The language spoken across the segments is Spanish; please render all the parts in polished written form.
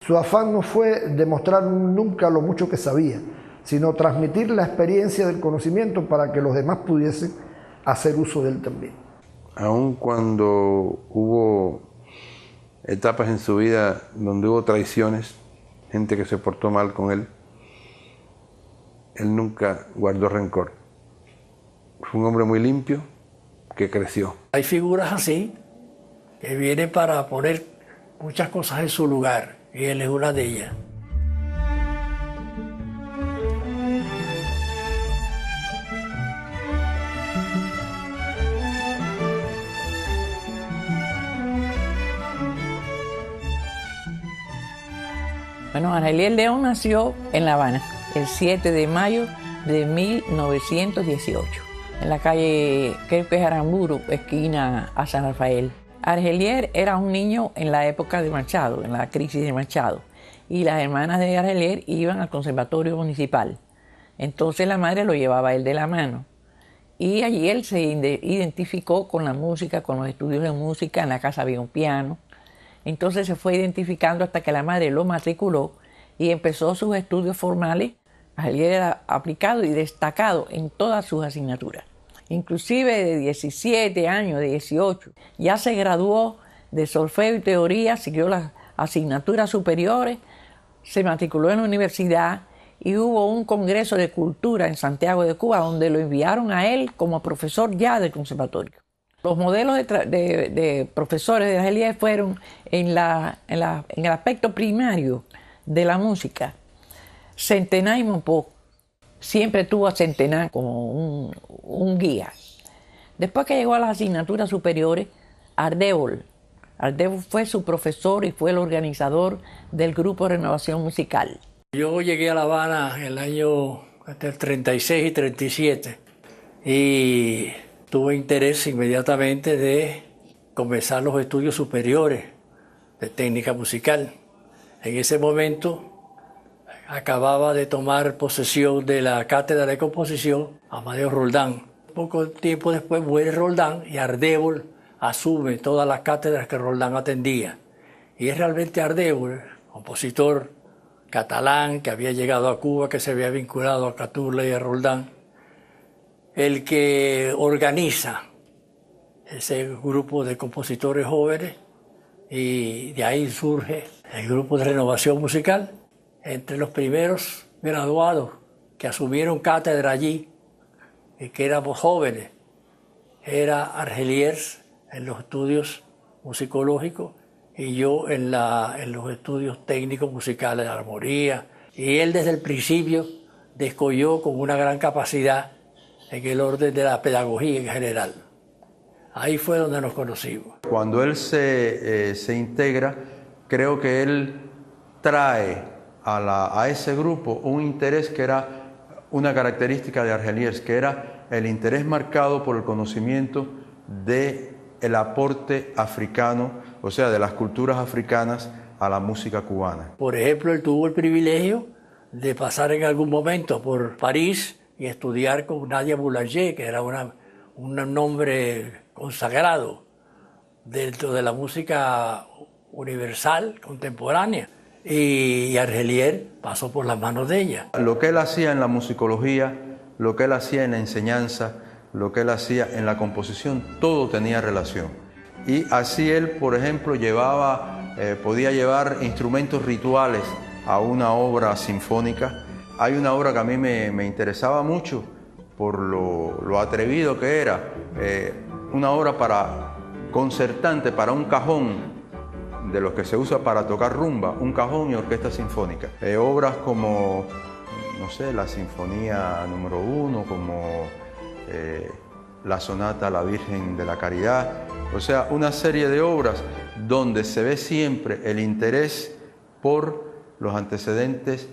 Su afán no fue demostrar nunca lo mucho que sabía, sino transmitir la experiencia del conocimiento para que los demás pudiesen hacer uso de él también. Aun cuando hubo etapas en su vida donde hubo traiciones, gente que se portó mal con él nunca guardó rencor. Fue un hombre muy limpio que creció. Hay figuras así que vienen para poner muchas cosas en su lugar, y él es una de ellas. Bueno, Argelier León nació en La Habana el 7 de mayo de 1918, en la calle, creo que es Aramburu, esquina a San Rafael. Argelier era un niño en la época de Machado, en la crisis de Machado, y las hermanas de Argelier iban al conservatorio municipal. Entonces la madre lo llevaba a él de la mano, y allí él se identificó con la música, con los estudios de música. En la casa había un piano. Entonces se fue identificando hasta que la madre lo matriculó y empezó sus estudios formales. Argelier era aplicado y destacado en todas sus asignaturas. Inclusive de 17 años, de 18, ya se graduó de solfeo y teoría, siguió las asignaturas superiores, se matriculó en la universidad y hubo un congreso de cultura en Santiago de Cuba donde lo enviaron a él como profesor ya del conservatorio. Los modelos de profesores de Argelier fueron en el aspecto primario de la música. Centenar y Monpó. Siempre tuvo a Centenar como un guía. Después que llegó a las asignaturas superiores, Ardévol fue su profesor y fue el organizador del grupo Renovación Musical. Yo llegué a La Habana en el año entre el 36 y 37 y tuve interés inmediatamente de comenzar los estudios superiores de técnica musical. En ese momento acababa de tomar posesión de la cátedra de composición Amadeo Roldán. Poco tiempo después muere Roldán y Ardévol asume todas las cátedras que Roldán atendía. Y es realmente Ardévol, compositor catalán que había llegado a Cuba, que se había vinculado a Catulle y a Roldán, el que organiza ese grupo de compositores jóvenes, y de ahí surge el grupo de Renovación Musical. Entre los primeros graduados que asumieron cátedra allí, y que éramos jóvenes, era Argelier en los estudios musicológicos y yo en los estudios técnicos musicales de armonía. Y él desde el principio descolló con una gran capacidad en el orden de la pedagogía en general. Ahí fue donde nos conocimos. Cuando él se integra, creo que él trae a ese grupo un interés que era una característica de Argelier, que era el interés marcado por el conocimiento del aporte africano, o sea, de las culturas africanas a la música cubana. Por ejemplo, él tuvo el privilegio de pasar en algún momento por París y estudiar con Nadia Boulanger, que era un nombre consagrado dentro de la música universal contemporánea. Y Argelier pasó por las manos de ella. Lo que él hacía en la musicología, lo que él hacía en la enseñanza, lo que él hacía en la composición, todo tenía relación. Y así él, por ejemplo, podía llevar instrumentos rituales a una obra sinfónica. Hay una obra que a mí me interesaba mucho por lo atrevido que era, una obra concertante para un cajón, de los que se usa para tocar rumba, un cajón y orquesta sinfónica. Obras como, no sé, la Sinfonía número 1, como la Sonata a la Virgen de la Caridad, o sea, una serie de obras donde se ve siempre el interés por los antecedentes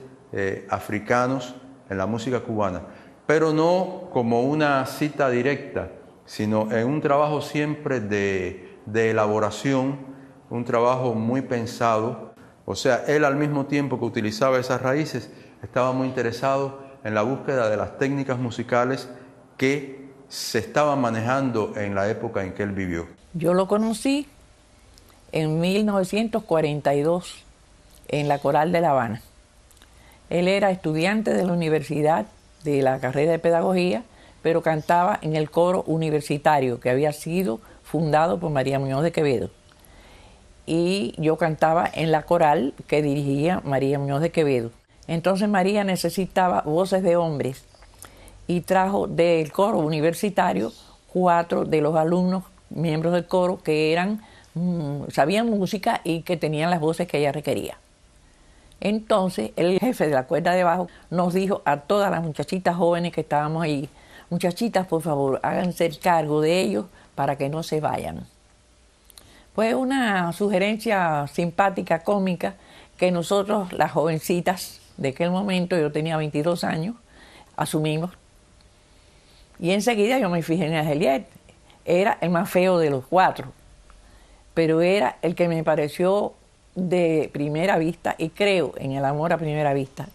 africanos en la música cubana, pero no como una cita directa, sino en un trabajo siempre de elaboración, un trabajo muy pensado. O sea, él al mismo tiempo que utilizaba esas raíces, estaba muy interesado en la búsqueda de las técnicas musicales que se estaban manejando en la época en que él vivió. Yo lo conocí en 1942 en la Coral de La Habana. Él era estudiante de la universidad, de la carrera de pedagogía, pero cantaba en el coro universitario que había sido fundado por María Muñoz de Quevedo. Y yo cantaba en la coral que dirigía María Muñoz de Quevedo. Entonces María necesitaba voces de hombres y trajo del coro universitario 4 de los alumnos, miembros del coro, que sabían música y que tenían las voces que ella requería. Entonces el jefe de la cuerda de bajo nos dijo a todas las muchachitas jóvenes que estábamos ahí: muchachitas, por favor, háganse el cargo de ellos para que no se vayan. Fue una sugerencia simpática, cómica, que nosotros, las jovencitas de aquel momento, yo tenía 22 años, asumimos. Y enseguida yo me fijé en Argelier. Era el más feo de los 4, pero era el que me pareció de primera vista, y creo en el amor a primera vista.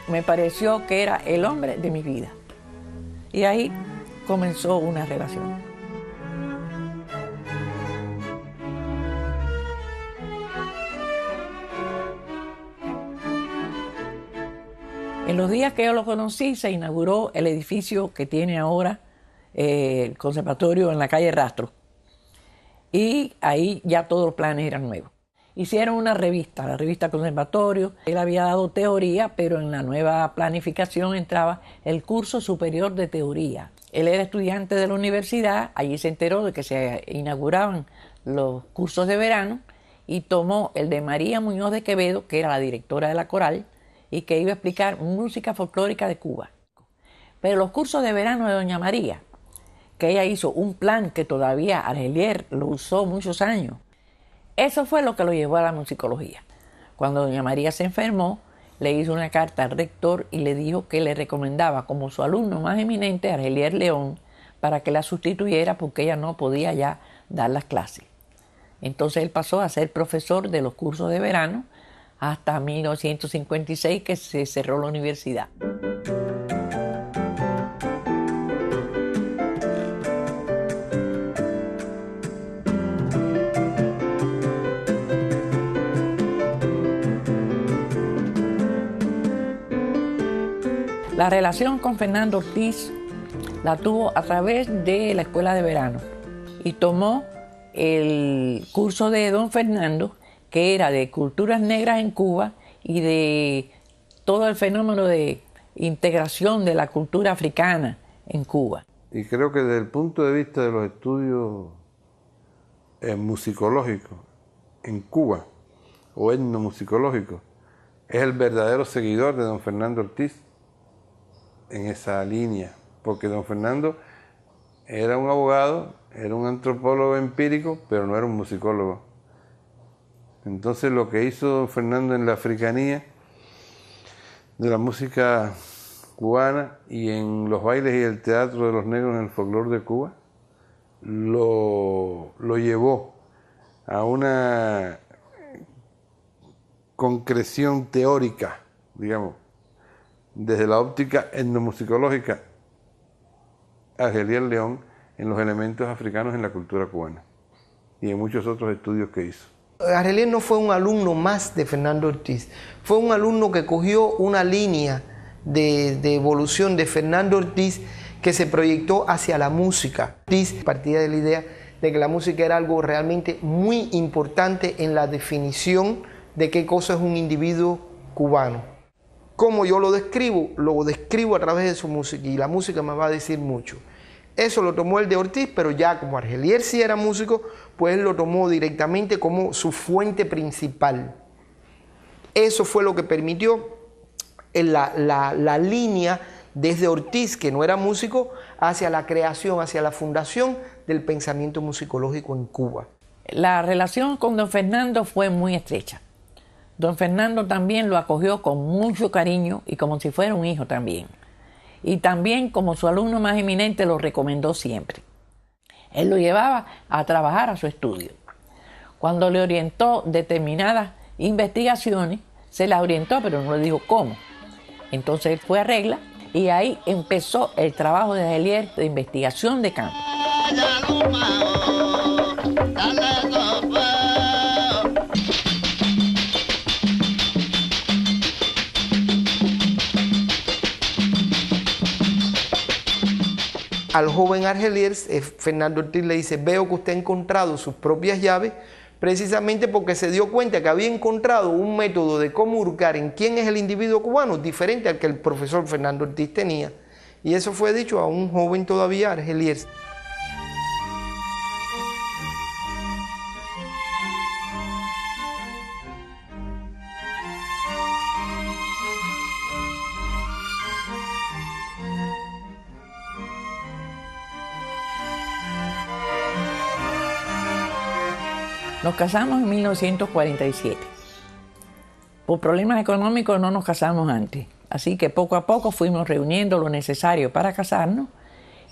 Me pareció que era el hombre de mi vida. Y ahí comenzó una relación. En los días que yo lo conocí se inauguró el edificio que tiene ahora el conservatorio en la calle Rastro. Y ahí ya todos los planes eran nuevos. Hicieron una revista, la revista Conservatorio. Él había dado teoría, pero en la nueva planificación entraba el curso superior de teoría. Él era estudiante de la universidad, allí se enteró de que se inauguraban los cursos de verano y tomó el de María Muñoz de Quevedo, que era la directora de la coral, y que iba a explicar música folclórica de Cuba. Pero los cursos de verano de doña María, que ella hizo un plan que todavía Argelier lo usó muchos años, eso fue lo que lo llevó a la musicología. Cuando doña María se enfermó, le hizo una carta al rector y le dijo que le recomendaba como su alumno más eminente a Argelier León para que la sustituyera porque ella no podía ya dar las clases. Entonces él pasó a ser profesor de los cursos de verano hasta 1956, que se cerró la universidad. La relación con Fernando Ortiz la tuvo a través de la escuela de verano y tomó el curso de don Fernando, que era de culturas negras en Cuba y de todo el fenómeno de integración de la cultura africana en Cuba. Y creo que desde el punto de vista de los estudios musicológicos en Cuba, o etnomusicológicos, es el verdadero seguidor de don Fernando Ortiz en esa línea, porque don Fernando era un abogado, era un antropólogo empírico, pero no era un musicólogo. Entonces lo que hizo don Fernando en la africanía de la música cubana y en los bailes y el teatro de los negros en el folclore de Cuba, lo llevó a una concreción teórica, digamos, desde la óptica etnomusicológica, Argelier León en los elementos africanos en la cultura cubana y en muchos otros estudios que hizo. Argelier no fue un alumno más de Fernando Ortiz, fue un alumno que cogió una línea de evolución de Fernando Ortiz que se proyectó hacia la música. Ortiz partía de la idea de que la música era algo realmente muy importante en la definición de qué cosa es un individuo cubano. Como yo lo describo a través de su música, y la música me va a decir mucho. Eso lo tomó el de Ortiz, pero ya como Argelier sí era músico, pues él lo tomó directamente como su fuente principal. Eso fue lo que permitió la línea desde Ortiz, que no era músico, hacia la creación, hacia la fundación del pensamiento musicológico en Cuba. La relación con don Fernando fue muy estrecha. Don Fernando también lo acogió con mucho cariño y como si fuera un hijo también. Y también como su alumno más eminente lo recomendó siempre. Él lo llevaba a trabajar a su estudio. Cuando le orientó determinadas investigaciones, se las orientó, pero no le dijo cómo. Entonces él fue a Regla y ahí empezó el trabajo de Argelier de investigación de campo. al joven Argelier, Fernando Ortiz le dice, veo que usted ha encontrado sus propias llaves, precisamente porque se dio cuenta que había encontrado un método de cómo hurgar en quién es el individuo cubano diferente al que el profesor Fernando Ortiz tenía. Y eso fue dicho a un joven todavía, Argelier. Nos casamos en 1947. Por problemas económicos no nos casamos antes, así que poco a poco fuimos reuniendo lo necesario para casarnos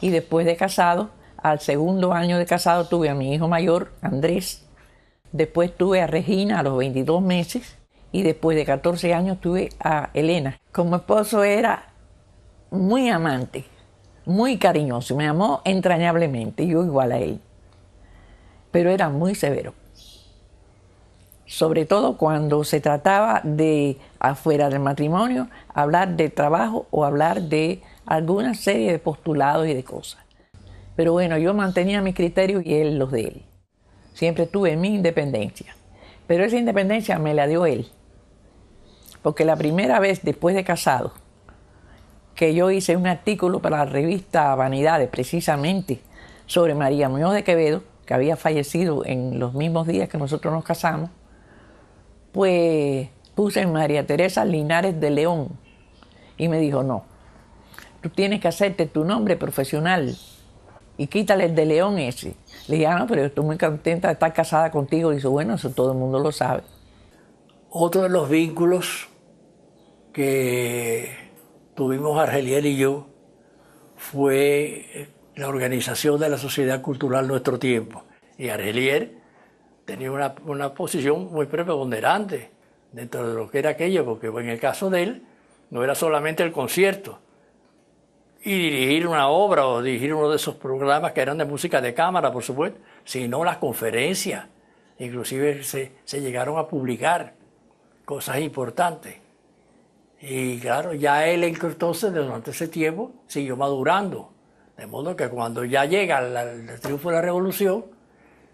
y después de casados, al segundo año de casado tuve a mi hijo mayor, Andrés, después tuve a Regina a los 22 meses y después de 14 años tuve a Elena. Como esposo era muy amante, muy cariñoso, me amó entrañablemente, yo igual a él, pero era muy severo. Sobre todo cuando se trataba de, afuera del matrimonio, hablar de trabajo o hablar de alguna serie de postulados y de cosas. Pero bueno, yo mantenía mis criterios y él los de él. Siempre tuve mi independencia. Pero esa independencia me la dio él. Porque la primera vez después de casado, que yo hice un artículo para la revista Vanidades, precisamente, sobre María Muñoz de Quevedo, que había fallecido en los mismos días que nosotros nos casamos, pues puse María Teresa Linares de León y me dijo, no, tú tienes que hacerte tu nombre profesional y quítale el de León ese. Le dije, no, pero yo estoy muy contenta de estar casada contigo. Y dice, bueno, eso todo el mundo lo sabe. Otro de los vínculos que tuvimos Argelier y yo fue la organización de la Sociedad Cultural Nuestro Tiempo. Y Argelier tenía una posición muy preponderante dentro de lo que era aquello, porque en el caso de él no era solamente el concierto y dirigir una obra o dirigir uno de esos programas que eran de música de cámara, por supuesto, sino las conferencias. Inclusive se llegaron a publicar cosas importantes. Y claro, ya él entonces durante ese tiempo siguió madurando, de modo que cuando ya llega el triunfo de la revolución,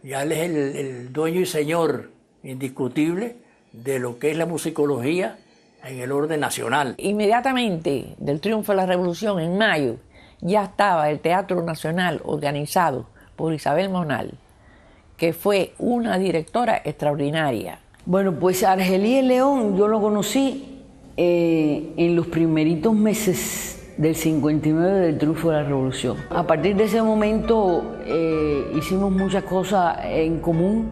ya él es el dueño y señor indiscutible de lo que es la musicología en el orden nacional. Inmediatamente del triunfo de la revolución, en mayo, ya estaba el Teatro Nacional organizado por Isabel Monal, que fue una directora extraordinaria. Bueno, pues Argelier León yo lo conocí en los primeritos meses del 59 del triunfo de la revolución. A partir de ese momento hicimos muchas cosas en común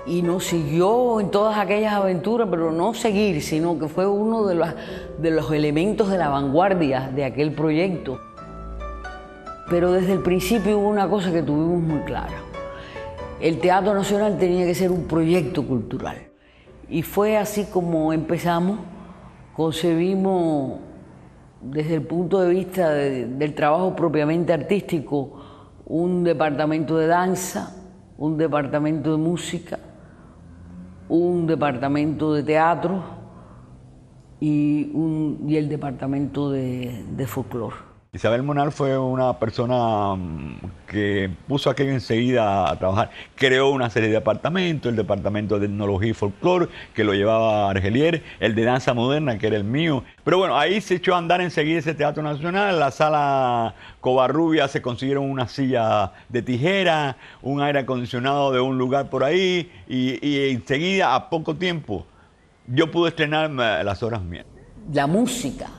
y nos siguió en todas aquellas aventuras, pero no seguir, sino que fue uno de los elementos de la vanguardia de aquel proyecto. Pero desde el principio hubo una cosa que tuvimos muy clara. El Teatro Nacional tenía que ser un proyecto cultural. Y fue así como empezamos, concebimos desde el punto de vista del trabajo propiamente artístico, un departamento de danza, un departamento de música, un departamento de teatro y el departamento de folclore. Isabel Monal fue una persona que puso aquello enseguida a trabajar. Creó una serie de departamentos, el departamento de etnología y folclore, que lo llevaba Argelier, el de danza moderna, que era el mío. Pero bueno, ahí se echó a andar enseguida ese Teatro Nacional. En la sala Covarrubia se consiguieron una silla de tijera, un aire acondicionado de un lugar por ahí, y enseguida, a poco tiempo, yo pude estrenar las obras mías. La música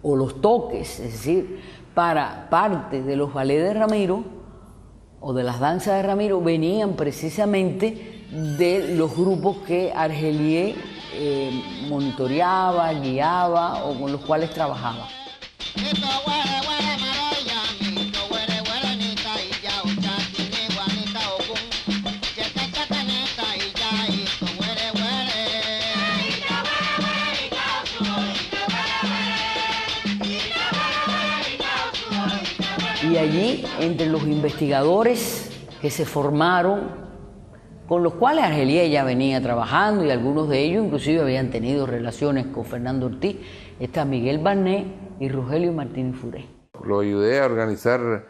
o los toques, es decir, para parte de los ballets de Ramiro o de las danzas de Ramiro venían precisamente de los grupos que Argelier monitoreaba, guiaba o con los cuales trabajaba. Y allí, entre los investigadores que se formaron, con los cuales Argelier ya venía trabajando, y algunos de ellos inclusive habían tenido relaciones con Fernando Ortiz, está Miguel Barnet y Rogelio Martínez Furé. Lo ayudé a organizar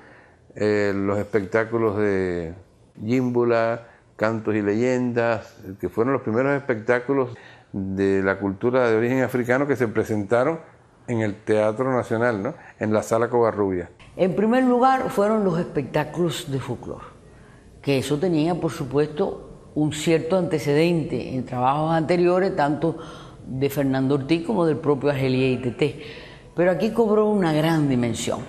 los espectáculos de Yímbula, cantos y leyendas, que fueron los primeros espectáculos de la cultura de origen africano que se presentaron en el Teatro Nacional, ¿no? En la Sala Covarrubia. En primer lugar fueron los espectáculos de folclore, que eso tenía, por supuesto, un cierto antecedente en trabajos anteriores, tanto de Fernando Ortiz como del propio Argelier y Teté. Pero aquí cobró una gran dimensión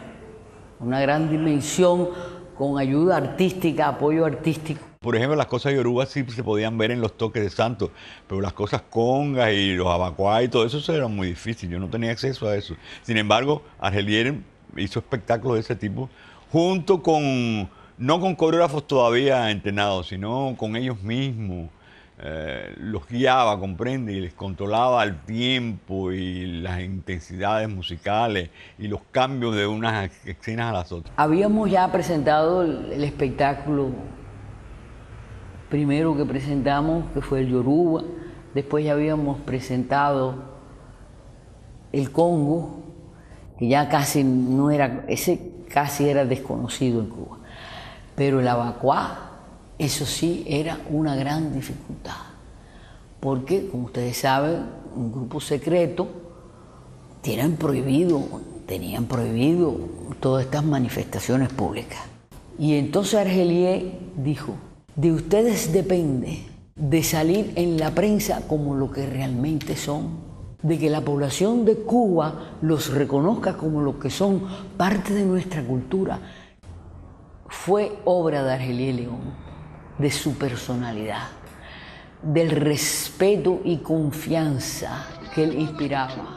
con ayuda artística, apoyo artístico. Por ejemplo, las cosas yoruba sí se podían ver en los toques de santo, pero las cosas congas y los abacuá y todo eso era muy difícil, yo no tenía acceso a eso. Sin embargo, Argelier hizo espectáculos de ese tipo, junto con, no con coreógrafos todavía entrenados, sino con ellos mismos. Los guiaba, comprende, y les controlaba el tiempo y las intensidades musicales y los cambios de unas escenas a las otras. Habíamos ya presentado el espectáculo primero que presentamos, que fue el Yoruba, después ya habíamos presentado el Congo, que ya casi no era, ese casi era desconocido en Cuba, pero el Abacuá, eso sí era una gran dificultad, porque, como ustedes saben, un grupo secreto tenían prohibido todas estas manifestaciones públicas. Y entonces Argelier dijo: de ustedes depende de salir en la prensa como lo que realmente son, de que la población de Cuba los reconozca como lo que son, parte de nuestra cultura. Fue obra de Argelier León, de su personalidad, del respeto y confianza que él inspiraba.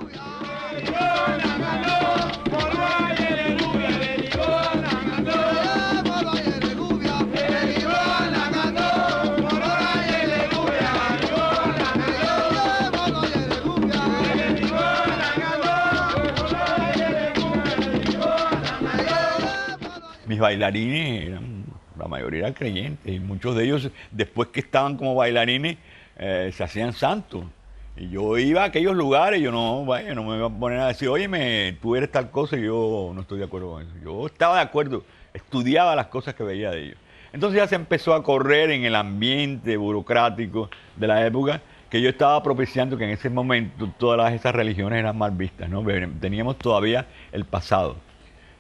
Mis bailarines la mayoría eran creyentes y muchos de ellos, después que estaban como bailarines, se hacían santos. Y yo iba a aquellos lugares y yo no me iba a poner a decir, óyeme, tú eres tal cosa y yo no estoy de acuerdo con eso. Yo estaba de acuerdo, estudiaba las cosas que veía de ellos. Entonces ya se empezó a correr en el ambiente burocrático de la época, que yo estaba propiciando que en ese momento todas esas religiones eran mal vistas, ¿no? Teníamos todavía el pasado.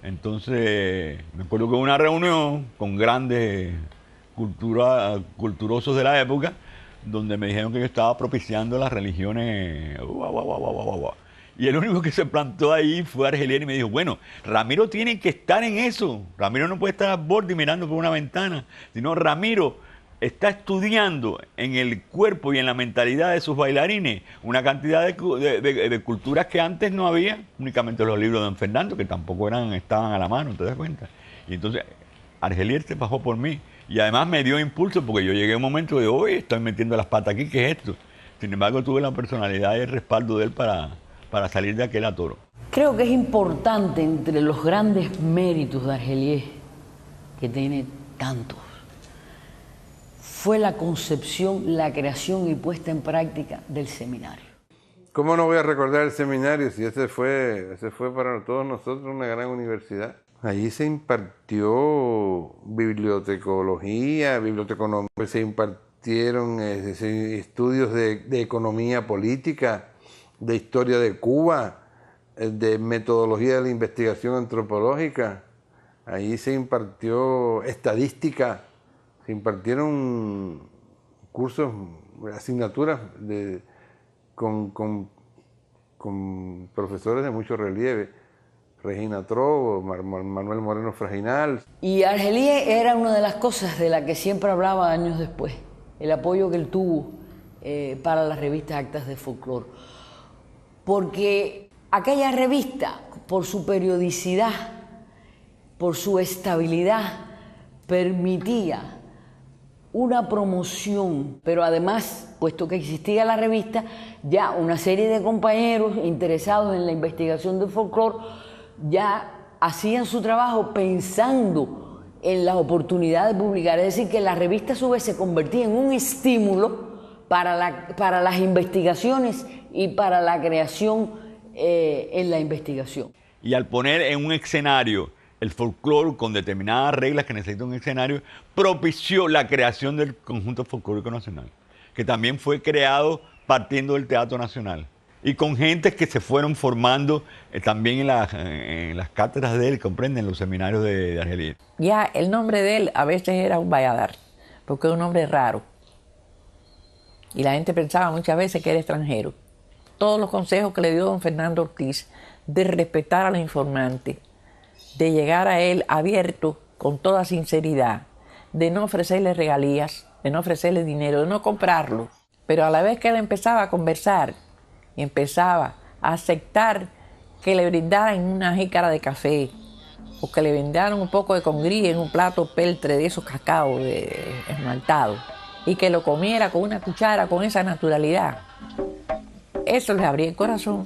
Entonces, me acuerdo que hubo una reunión con grandes culturosos de la época, donde me dijeron que yo estaba propiciando las religiones. Y el único que se plantó ahí fue Argelier y me dijo, bueno, Ramiro tiene que estar en eso. Ramiro no puede estar al borde mirando por una ventana, sino Ramiro está estudiando en el cuerpo y en la mentalidad de sus bailarines una cantidad de culturas que antes no había, únicamente los libros de Don Fernando, que tampoco estaban a la mano, ¿te das cuenta? Y entonces Argelier se bajó por mí y además me dio impulso porque yo llegué a un momento de, oye, estoy metiendo las patas aquí, ¿qué es esto? Sin embargo, tuve la personalidad y el respaldo de él para salir de aquel atoro. Creo que es importante, entre los grandes méritos de Argelier, que tiene tantos, fue la concepción, la creación y puesta en práctica del seminario. ¿Cómo no voy a recordar el seminario si ese fue para todos nosotros una gran universidad? Allí se impartió bibliotecología, biblioteconomía, se impartieron estudios de economía política, de historia de Cuba, de metodología de la investigación antropológica. Allí se impartió estadística. Se impartieron cursos, asignaturas con profesores de mucho relieve. Regina Trovo, Manuel Moreno Frajinal. Y Argelier era una de las cosas de la que siempre hablaba años después, el apoyo que él tuvo para la revista Actas de Folclore. Porque aquella revista, por su periodicidad, por su estabilidad, permitía una promoción, pero además, puesto que existía la revista, ya una serie de compañeros interesados en la investigación del folclore ya hacían su trabajo pensando en la oportunidad de publicar. Es decir, que la revista a su vez se convertía en un estímulo para las investigaciones y para la creación en la investigación. Y al poner en un escenario el folclore con determinadas reglas que necesita un escenario, propició la creación del Conjunto Folclórico Nacional, que también fue creado partiendo del Teatro Nacional y con gentes que se fueron formando también en las cátedras de él, comprenden, los seminarios de Argelier. Ya el nombre de él a veces era un Valladares, porque es un nombre raro. Y la gente pensaba muchas veces que era extranjero. Todos los consejos que le dio don Fernando Ortiz de respetar al informante, de llegar a él abierto con toda sinceridad, de no ofrecerle regalías, de no ofrecerle dinero, de no comprarlo. Pero a la vez que él empezaba a conversar y empezaba a aceptar que le brindaran una jícara de café o que le brindaran un poco de congrí en un plato peltre de esos cacao esmaltado y que lo comiera con una cuchara con esa naturalidad, eso le abría el corazón.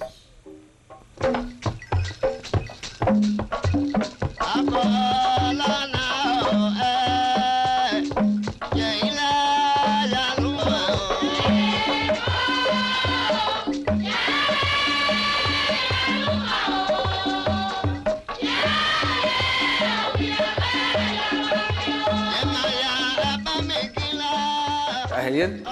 Argelier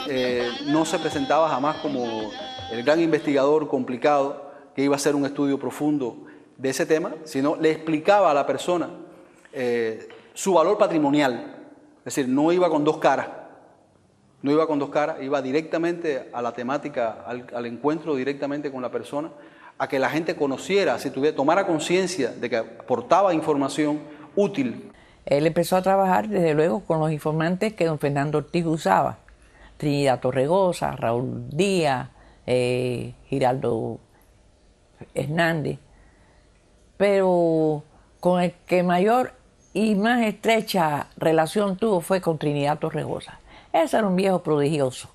no se presentaba jamás como el gran investigador complicado que iba a hacer un estudio profundo de ese tema, sino le explicaba a la persona su valor patrimonial. Es decir, no iba con dos caras, iba directamente a la temática, al encuentro directamente con la persona, a que la gente conociera, tomara conciencia de que aportaba información útil. Él empezó a trabajar desde luego con los informantes que don Fernando Ortiz usaba. Trinidad Torregosa, Raúl Díaz, Giraldo Hernández, pero con el que mayor y más estrecha relación tuvo fue con Trinidad Torregosa. Ese era un viejo prodigioso,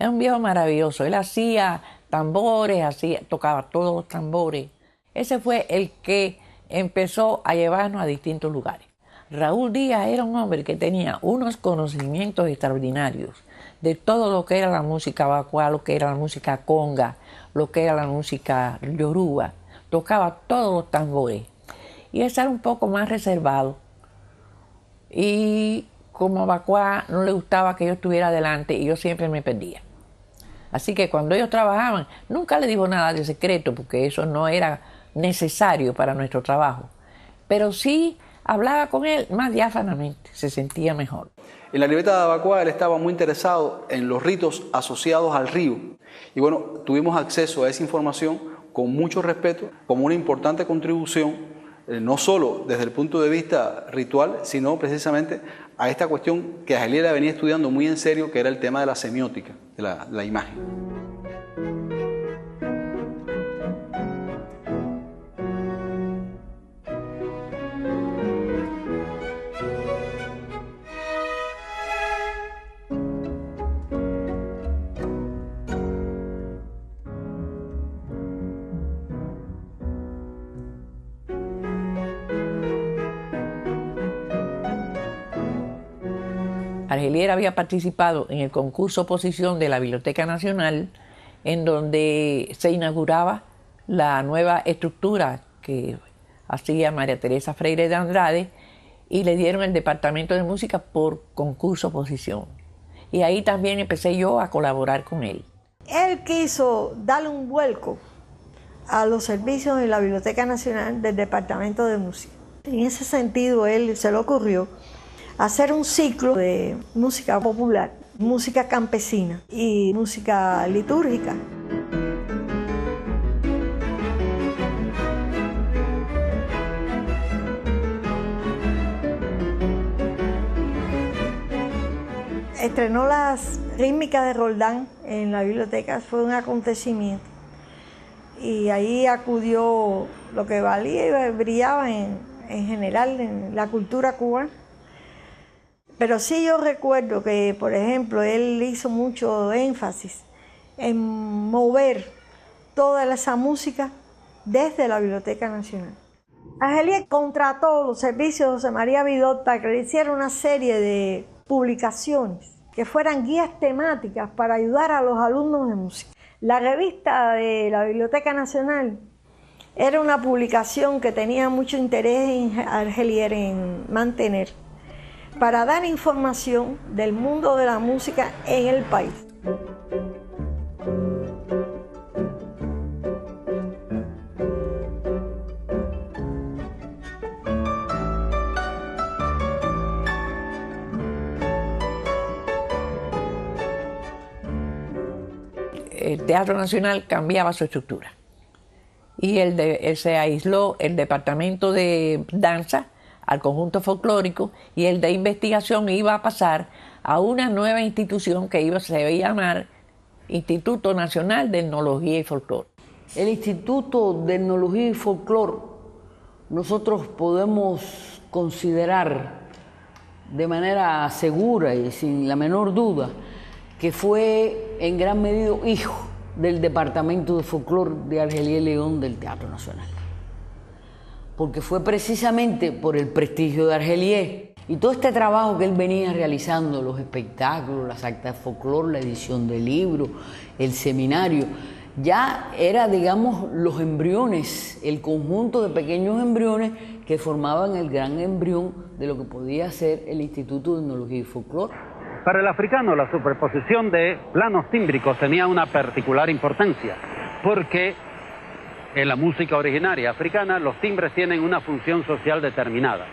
era un viejo maravilloso. Él hacía tambores, tocaba todos los tambores. Ese fue el que empezó a llevarnos a distintos lugares. Raúl Díaz era un hombre que tenía unos conocimientos extraordinarios de todo lo que era la música bacuá, lo que era la música conga, lo que era la música yoruba. Tocaba todos los tambores. Y ese era un poco más reservado. Y como bacuá no le gustaba que yo estuviera adelante y yo siempre me perdía. Así que cuando ellos trabajaban, nunca le digo nada de secreto porque eso no era necesario para nuestro trabajo. Pero sí hablaba con él más diáfanamente, se sentía mejor. En la libreta de Abacuá él estaba muy interesado en los ritos asociados al río. Y bueno, tuvimos acceso a esa información con mucho respeto, como una importante contribución, no solo desde el punto de vista ritual, sino precisamente a esta cuestión que Argelier venía estudiando muy en serio, que era el tema de la semiótica, de la imagen. Argelier había participado en el concurso oposición de la Biblioteca Nacional, en donde se inauguraba la nueva estructura que hacía María Teresa Freire de Andrade, y le dieron el departamento de música por concurso oposición. Y ahí también empecé yo a colaborar con él. Él quiso darle un vuelco a los servicios de la Biblioteca Nacional del Departamento de Música. En ese sentido, él se le ocurrió hacer un ciclo de música popular, música campesina y música litúrgica. Estrenó las rítmicas de Roldán en la biblioteca, fue un acontecimiento. Y ahí acudió lo que valía y brillaba en general en la cultura cubana. Pero sí yo recuerdo que, por ejemplo, él hizo mucho énfasis en mover toda esa música desde la Biblioteca Nacional. Argelier contrató los servicios de José María Vidot para que le hiciera una serie de publicaciones que fueran guías temáticas para ayudar a los alumnos de música. La revista de la Biblioteca Nacional Era una publicación que tenía mucho interés en Argelier en mantener, para dar información del mundo de la música en el país. El Teatro Nacional cambiaba su estructura y se aisló el departamento de danza al conjunto folclórico, y el de investigación iba a pasar a una nueva institución que se iba a llamar Instituto Nacional de Etnología y Folclore. El Instituto de Etnología y Folclore nosotros podemos considerar de manera segura y sin la menor duda que fue en gran medida hijo del Departamento de Folclore de Argelier León del Teatro Nacional. Porque fue precisamente por el prestigio de Argelier y todo este trabajo que él venía realizando, los espectáculos, las actas de folclore, la edición de libros, el seminario, ya era, digamos, los embriones, el conjunto de pequeños embriones que formaban el gran embrión de lo que podía ser el Instituto de Etnología y Folclore. Para el africano, la superposición de planos tímbricos tenía una particular importancia, porque en la música originaria africana los timbres tienen una función social determinada.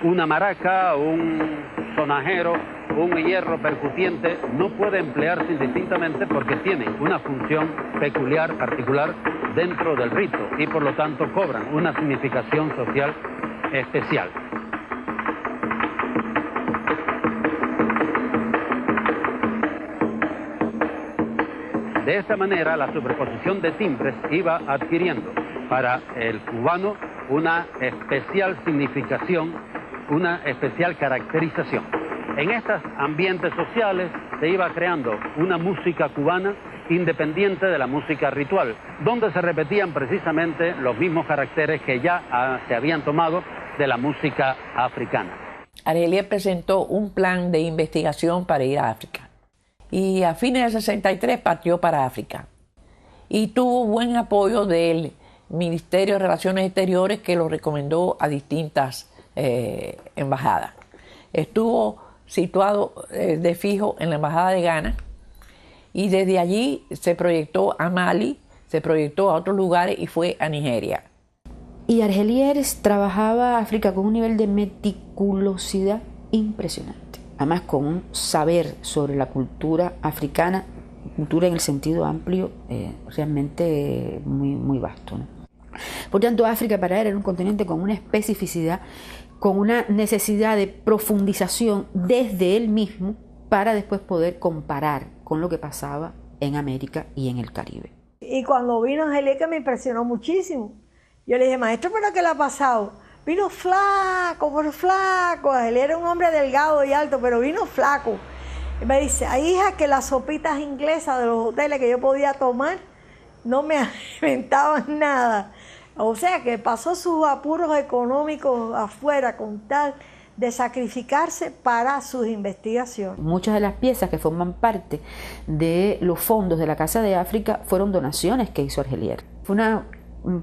Una maraca, un sonajero, un hierro percutiente no puede emplearse indistintamente porque tienen una función peculiar, particular dentro del rito y por lo tanto cobran una significación social especial. De esta manera, la superposición de timbres iba adquiriendo para el cubano una especial significación, una especial caracterización. En estos ambientes sociales se iba creando una música cubana independiente de la música ritual, donde se repetían precisamente los mismos caracteres que ya se habían tomado de la música africana. Argelier presentó un plan de investigación para ir a África. Y a fines del 63 partió para África y tuvo buen apoyo del Ministerio de Relaciones Exteriores, que lo recomendó a distintas embajadas. Estuvo situado de fijo en la embajada de Ghana y desde allí se proyectó a Mali, se proyectó a otros lugares y fue a Nigeria. Y Argelier trabajaba África con un nivel de meticulosidad impresionante. Además con un saber sobre la cultura africana, cultura en el sentido amplio, realmente muy vasto, ¿no? Por tanto, África para él era un continente con una especificidad, con una necesidad de profundización desde él mismo para después poder comparar con lo que pasaba en América y en el Caribe. Y cuando vino Argelier, que me impresionó muchísimo, yo le dije, maestro, ¿pero qué le ha pasado? Vino flaco, por flaco. Él era un hombre delgado y alto, pero vino flaco. Y me dice, ay, hija, que las sopitas inglesas de los hoteles que yo podía tomar no me alimentaban nada. O sea, que pasó sus apuros económicos afuera con tal de sacrificarse para sus investigaciones. Muchas de las piezas que forman parte de los fondos de la Casa de África fueron donaciones que hizo Argelier. Fue una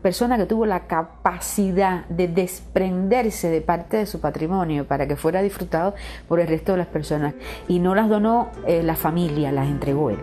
persona que tuvo la capacidad de desprenderse de parte de su patrimonio para que fuera disfrutado por el resto de las personas, y no las donó la familia, las entregó él.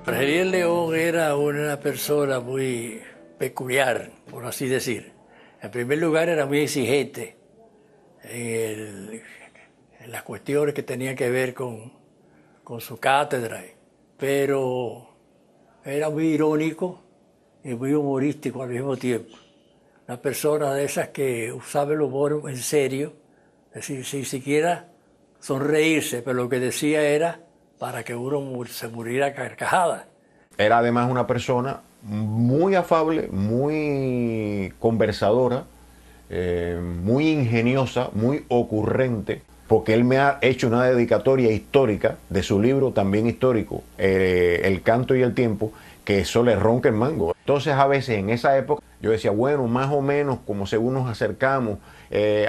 Argelier León era una persona muy peculiar, por así decir. En primer lugar, era muy exigente en las cuestiones que tenían que ver con su cátedra, pero era muy irónico y muy humorístico al mismo tiempo. Una persona de esas que usaba el humor en serio, es decir, sin siquiera sonreírse, pero lo que decía era para que uno se muriera a carcajadas. Era además una persona muy afable, muy conversadora, muy ingeniosa, muy ocurrente, porque él me ha hecho una dedicatoria histórica de su libro también histórico, El canto y el tiempo, que eso le ronca el mango. Entonces a veces en esa época yo decía, bueno, más o menos como según nos acercamos,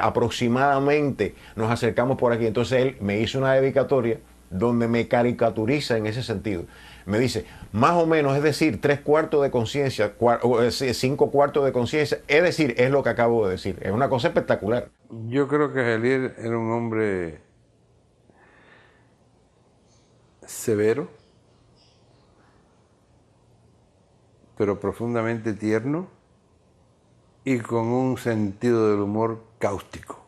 aproximadamente nos acercamos por aquí. Entonces él me hizo una dedicatoria donde me caricaturiza en ese sentido. Me dice, más o menos, es decir, 3/4 de conciencia, 5/4 de conciencia, es decir, es lo que acabo de decir. Es una cosa espectacular. Yo creo que Argelier era un hombre severo, pero profundamente tierno y con un sentido del humor cáustico,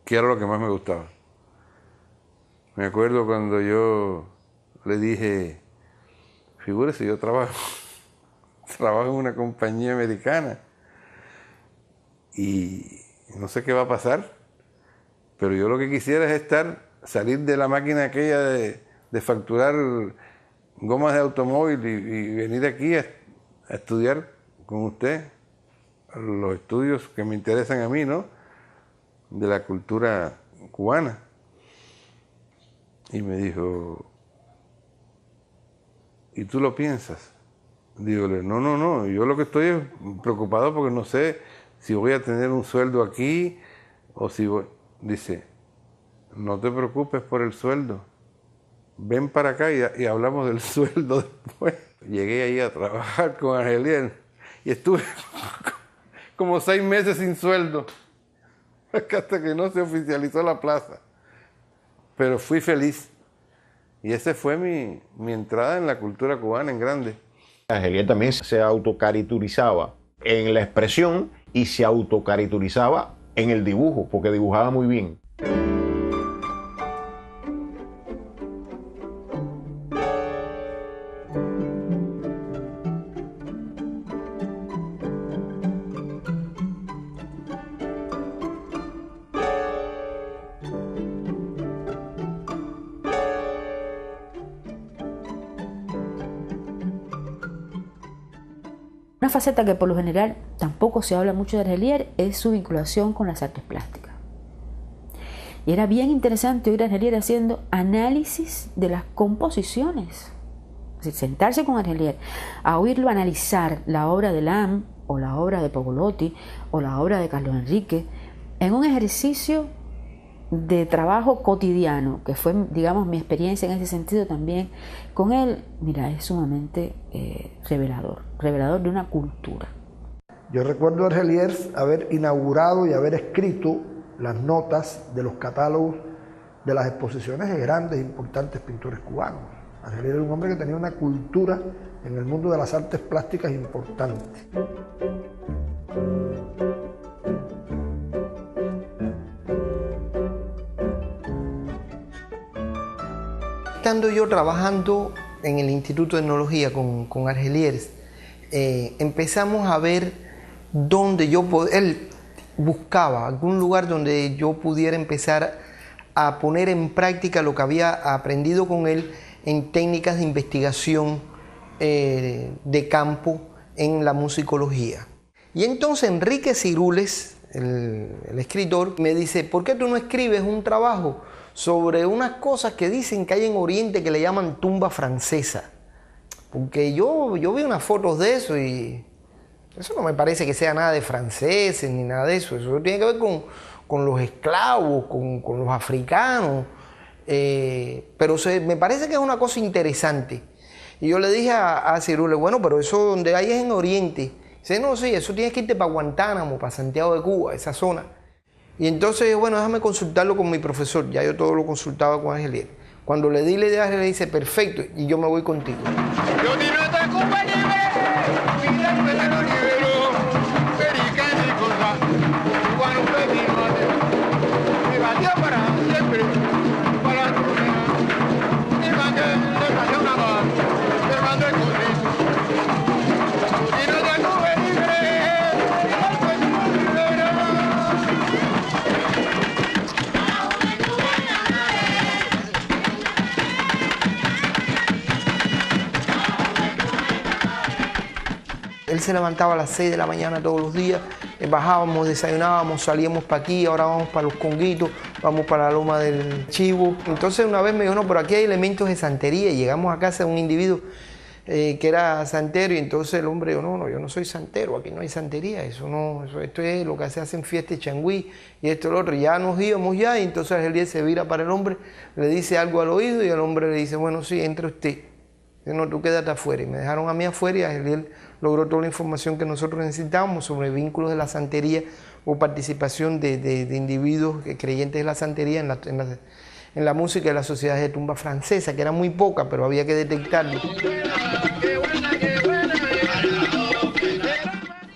que era lo que más me gustaba. Me acuerdo cuando yo le dije, figúrese, yo trabajo en una compañía americana y no sé qué va a pasar, pero yo lo que quisiera es salir de la máquina aquella de facturar gomas de automóvil y venir aquí a estudiar con usted los estudios que me interesan a mí, ¿no? De la cultura cubana. Y me dijo, ¿y tú lo piensas? Dígole, no, yo lo que estoy es preocupado porque no sé si voy a tener un sueldo aquí o si voy... Dice, no te preocupes por el sueldo, ven para acá y hablamos del sueldo después. Llegué ahí a trabajar con Argelier y estuve como 6 meses sin sueldo, hasta que no se oficializó la plaza. Pero fui feliz. Y esa fue mi entrada en la cultura cubana en grande. Argelier también se autocaricaturizaba en la expresión y se autocaricaturizaba en el dibujo, porque dibujaba muy bien. Una faceta que por lo general tampoco se habla mucho de Argelier es su vinculación con las artes plásticas. Y era bien interesante oír a Argelier haciendo análisis de las composiciones. Es decir, sentarse con Argelier a oírlo analizar la obra de Lam o la obra de Pogolotti o la obra de Carlos Enrique en un ejercicio de trabajo cotidiano, que fue, digamos, mi experiencia en ese sentido también con él. Mira, es sumamente revelador de una cultura. Yo recuerdo a Argelier haber inaugurado y haber escrito las notas de los catálogos de las exposiciones de grandes e importantes pintores cubanos. Argelier era un hombre que tenía una cultura en el mundo de las artes plásticas importante. Estando yo trabajando en el Instituto de Etnología con Argelier, empezamos a ver dónde él buscaba algún lugar donde yo pudiera empezar a poner en práctica lo que había aprendido con él en técnicas de investigación de campo en la musicología. Y entonces Enrique Cirules, el escritor, me dice, ¿por qué tú no escribes un trabajo sobre unas cosas que dicen que hay en Oriente que le llaman tumba francesa? Porque yo vi unas fotos de eso y eso no me parece que sea nada de franceses ni nada de eso. Eso tiene que ver con los esclavos, con los africanos. Pero me parece que es una cosa interesante. Y yo le dije a Cirules, bueno, pero eso donde hay es en Oriente. Dice, no, sí, eso tienes que irte para Guantánamo, para Santiago de Cuba, esa zona. Y entonces, bueno, déjame consultarlo con mi profesor. Ya yo todo lo consultaba con Argelier. Cuando le di la idea a Argelier, dice, perfecto, y yo me voy contigo. Él se levantaba a las 6 de la mañana todos los días, bajábamos, desayunábamos, salíamos para aquí, ahora vamos para los Conguitos, vamos para la Loma del Chivo. Entonces una vez me dijo, no, pero aquí hay elementos de santería, y llegamos a casa de un individuo que era santero, y entonces el hombre dijo, no, yo no soy santero, aquí no hay santería, esto es lo que se hace en fiesta de Changüí, y esto y lo otro. Y ya nos íbamos ya, y entonces Argelier se vira para el hombre, le dice algo al oído, y el hombre le dice, bueno, sí, entre usted. No, tú quédate afuera. Y me dejaron a mí afuera, y Argelier logró toda la información que nosotros necesitábamos sobre vínculos de la santería o participación de individuos creyentes de la santería en la música de las sociedades de tumba francesa, que era muy poca, pero había que detectarlo.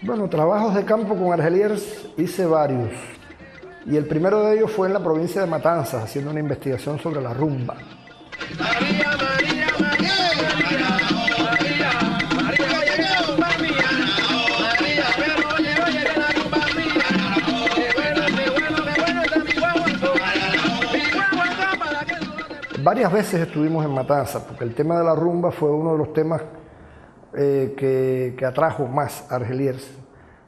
Bueno, trabajos de campo con Argelier hice varios. Y el primero de ellos fue en la provincia de Matanzas, haciendo una investigación sobre la rumba. Varias veces estuvimos en Matanzas, porque el tema de la rumba fue uno de los temas que atrajo más a Argelier.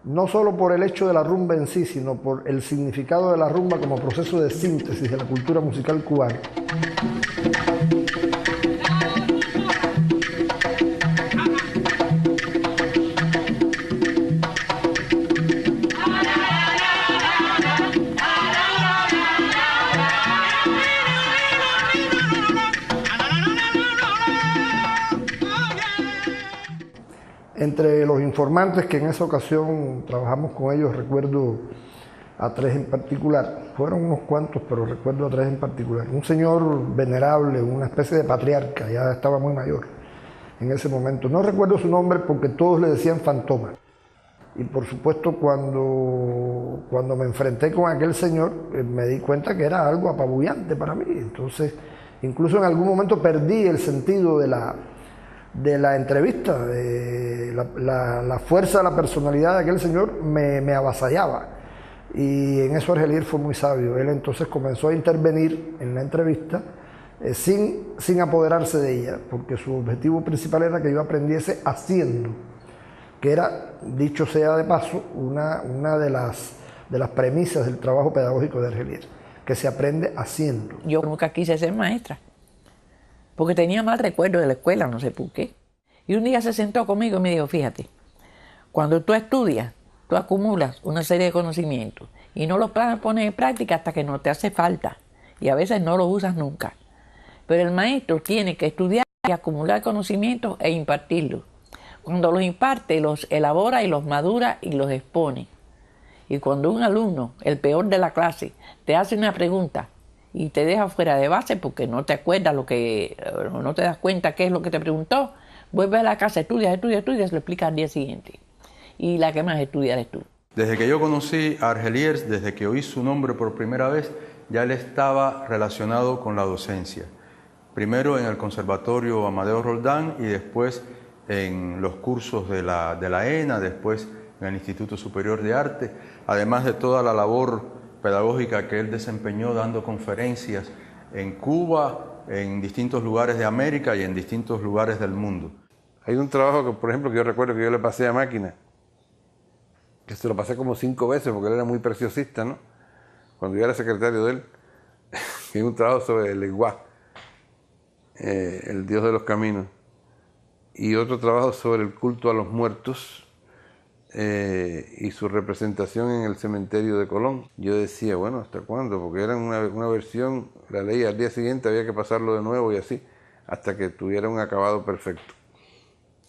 No solo por el hecho de la rumba en sí, sino por el significado de la rumba como proceso de síntesis de la cultura musical cubana. Entre los informantes que en esa ocasión trabajamos con ellos, recuerdo a tres en particular. Fueron unos cuantos, pero recuerdo a tres en particular. Un señor venerable, una especie de patriarca, ya estaba muy mayor en ese momento. No recuerdo su nombre porque todos le decían Fantoma. Y por supuesto cuando me enfrenté con aquel señor, me di cuenta que era algo apabullante para mí. Entonces, incluso en algún momento perdí el sentido de la entrevista, la fuerza de la personalidad de aquel señor me avasallaba, y en eso Argelier fue muy sabio. Él entonces comenzó a intervenir en la entrevista sin apoderarse de ella, porque su objetivo principal era que yo aprendiese haciendo, que era, dicho sea de paso, una de las premisas del trabajo pedagógico de Argelier, que se aprende haciendo. Yo nunca quise ser maestra, porque tenía mal recuerdo de la escuela, no sé por qué. Y un día se sentó conmigo y me dijo, fíjate, cuando tú estudias, tú acumulas una serie de conocimientos y no los pones en práctica hasta que no te hace falta. Y a veces no los usas nunca. Pero el maestro tiene que estudiar y acumular conocimientos e impartirlos. Cuando los imparte, los elabora y los madura y los expone. Y cuando un alumno, el peor de la clase, te hace una pregunta y te deja fuera de base porque no te acuerdas no te das cuenta qué es lo que te preguntó, vuelve a la casa, estudias, lo explicas al día siguiente. Y la que más estudia eres tú. Desde que yo conocí a Argelier, desde que oí su nombre por primera vez, ya él estaba relacionado con la docencia. Primero en el Conservatorio Amadeo Roldán y después en los cursos de la ENA, después en el Instituto Superior de Arte, además de toda la labor pedagógica que él desempeñó dando conferencias en Cuba, en distintos lugares de América y en distintos lugares del mundo. Hay un trabajo que, por ejemplo, que yo recuerdo que yo le pasé a Máquina, que se lo pasé como 5 veces porque él era muy preciosista, ¿no? Cuando yo era secretario de él, que es un trabajo sobre el Eguá, el dios de los caminos, y otro trabajo sobre el culto a los muertos, y su representación en el cementerio de Colón. Yo decía, bueno, ¿hasta cuándo? Porque era una versión, la leía al día siguiente, había que pasarlo de nuevo y así, hasta que tuviera un acabado perfecto.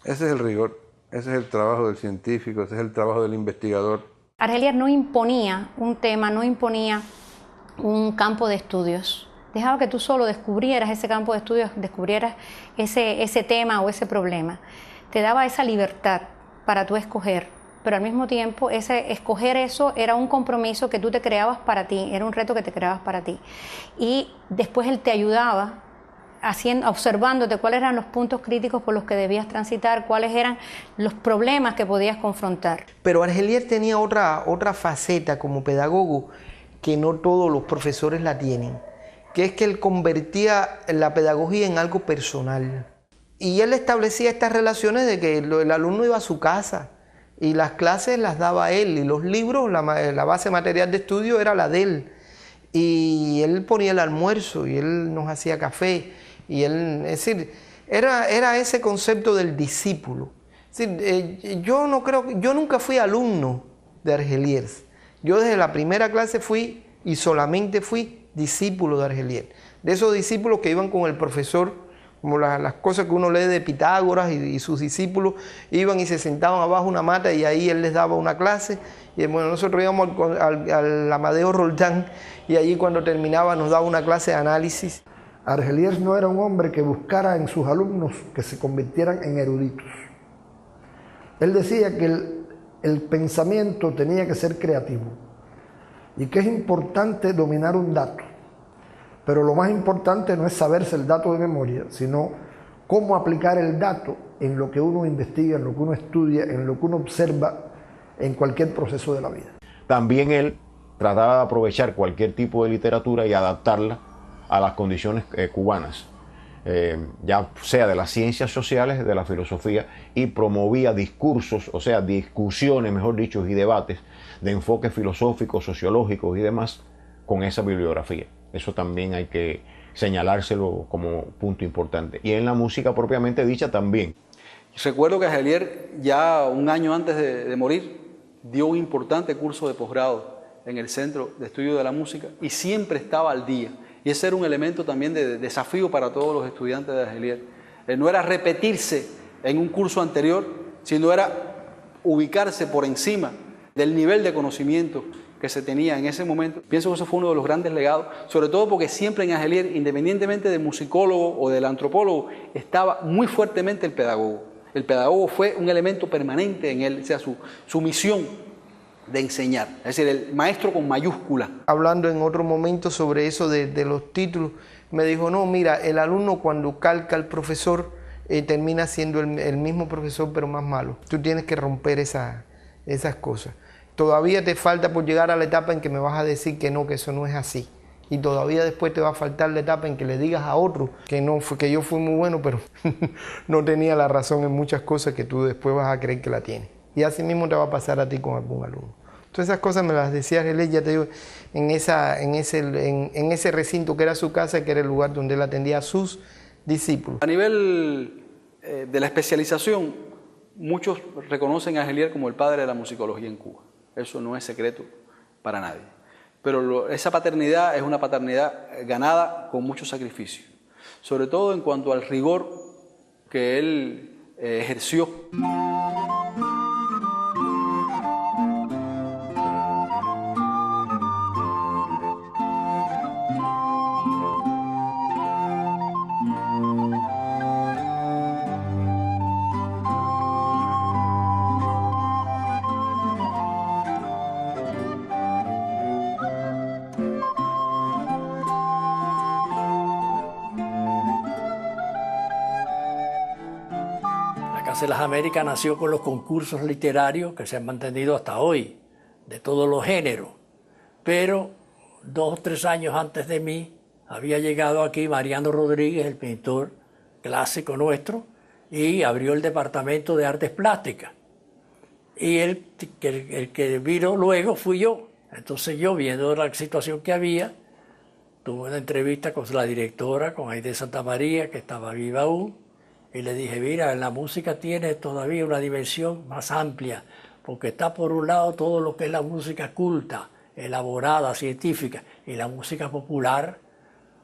Ese es el rigor, ese es el trabajo del científico, ese es el trabajo del investigador. Argelier no imponía un tema, no imponía un campo de estudios. Dejaba que tú solo descubrieras ese campo de estudios, descubrieras ese tema o ese problema. Te daba esa libertad para tú escoger. Pero al mismo tiempo, escoger eso era un compromiso que tú te creabas para ti, era un reto que te creabas para ti. Y después él te ayudaba observándote cuáles eran los puntos críticos por los que debías transitar, cuáles eran los problemas que podías confrontar. Pero Argelier tenía otra faceta como pedagogo que no todos los profesores la tienen, que es que él convertía la pedagogía en algo personal. Y él establecía estas relaciones de que el alumno iba a su casa y las clases las daba él, y los libros, la base material de estudio era la de él, y él ponía el almuerzo, y él nos hacía café, y él, es decir, era ese concepto del discípulo. Es decir, yo nunca fui alumno de Argeliers. Yo desde la primera clase fui, y solamente fui, discípulo de Argeliers. De esos discípulos que iban con el profesor, como las cosas que uno lee de Pitágoras y sus discípulos, iban y se sentaban abajo una mata y ahí él les daba una clase. Y bueno, nosotros íbamos al Amadeo Roldán y allí cuando terminaba nos daba una clase de análisis. Argeliers no era un hombre que buscara en sus alumnos que se convirtieran en eruditos. Él decía que el pensamiento tenía que ser creativo y que es importante dominar un dato. Pero lo más importante no es saberse el dato de memoria, sino cómo aplicar el dato en lo que uno investiga, en lo que uno estudia, en lo que uno observa en cualquier proceso de la vida. También él trataba de aprovechar cualquier tipo de literatura y adaptarla a las condiciones cubanas, ya sea de las ciencias sociales, de la filosofía, y promovía discursos, o sea, discusiones, mejor dicho, y debates de enfoques filosóficos, sociológicos y demás con esa bibliografía. Eso también hay que señalárselo como punto importante. Y en la música propiamente dicha también. Recuerdo que Argeliers, ya un año antes de morir, dio un importante curso de posgrado en el Centro de Estudio de la Música y siempre estaba al día. Y ese era un elemento también de desafío para todos los estudiantes de Argeliers. No era repetirse en un curso anterior, sino era ubicarse por encima del nivel de conocimiento que se tenía en ese momento. Pienso que eso fue uno de los grandes legados, sobre todo porque siempre en Argeliers, independientemente del musicólogo o del antropólogo, estaba muy fuertemente el pedagogo. El pedagogo fue un elemento permanente en él, o sea, su misión de enseñar, es decir, el maestro con mayúscula. Hablando en otro momento sobre eso de los títulos, me dijo, no, mira, el alumno cuando calca al profesor termina siendo el mismo profesor pero más malo. Tú tienes que romper esas cosas. Todavía te falta por llegar a la etapa en que me vas a decir que no, que eso no es así. Y todavía después te va a faltar la etapa en que le digas a otro que yo fui muy bueno, pero no tenía la razón en muchas cosas que tú después vas a creer que la tienes. Y así mismo te va a pasar a ti con algún alumno. Todas esas cosas me las decía Argeliers, ya te digo, en ese recinto que era su casa, que era el lugar donde él atendía a sus discípulos. A nivel de la especialización, muchos reconocen a Argeliers como el padre de la musicología en Cuba. Eso no es secreto para nadie. Pero esa paternidad es una paternidad ganada con mucho sacrificio, sobre todo en cuanto al rigor que él ejerció. De las Américas nació con los concursos literarios que se han mantenido hasta hoy, de todos los géneros. Pero 2 o 3 años antes de mí había llegado aquí Mariano Rodríguez, el pintor clásico nuestro, y abrió el departamento de artes plásticas. Y el que vino luego fui yo. Entonces yo, viendo la situación que había, tuve una entrevista con la directora, con Aide Santa María, que estaba viva aún, y le dije, mira, la música tiene todavía una dimensión más amplia, porque está por un lado todo lo que es la música culta, elaborada, científica, y la música popular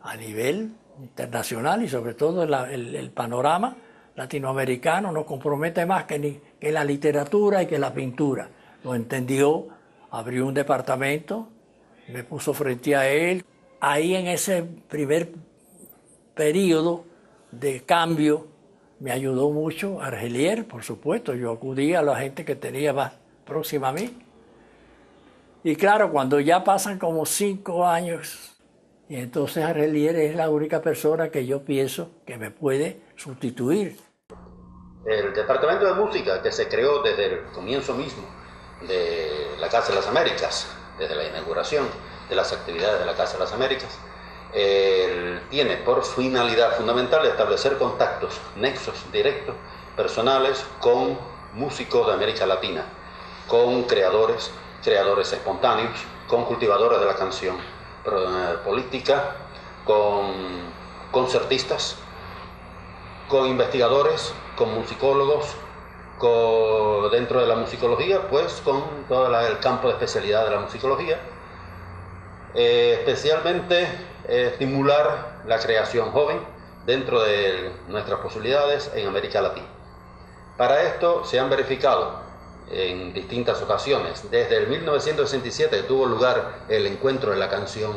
a nivel internacional y sobre todo el panorama latinoamericano nos compromete más que la literatura y que la pintura. Lo entendió, abrió un departamento, me puso frente a él. Ahí en ese primer periodo de cambio, me ayudó mucho Argeliers, por supuesto. Yo acudía a la gente que tenía más próxima a mí. Y claro, cuando ya pasan como 5 años, y entonces Argeliers es la única persona que yo pienso que me puede sustituir. El Departamento de Música, que se creó desde el comienzo mismo de la Casa de las Américas, desde la inauguración de las actividades de la Casa de las Américas, tiene por finalidad fundamental establecer contactos, nexos directos, personales con músicos de América Latina. con creadores espontáneos, con cultivadores de la canción política, con concertistas, con investigadores, con musicólogos, dentro de la musicología, pues con todo el campo de especialidad de la musicología, especialmente estimular la creación joven dentro de nuestras posibilidades en América Latina. Para esto se han verificado en distintas ocasiones, desde el 1967 que tuvo lugar el encuentro de la canción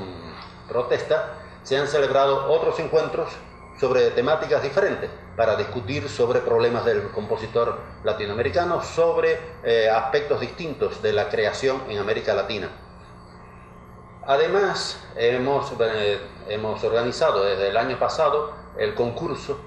protesta, se han celebrado otros encuentros sobre temáticas diferentes para discutir sobre problemas del compositor latinoamericano, sobre aspectos distintos de la creación en América Latina. Además, hemos organizado desde el año pasado el concurso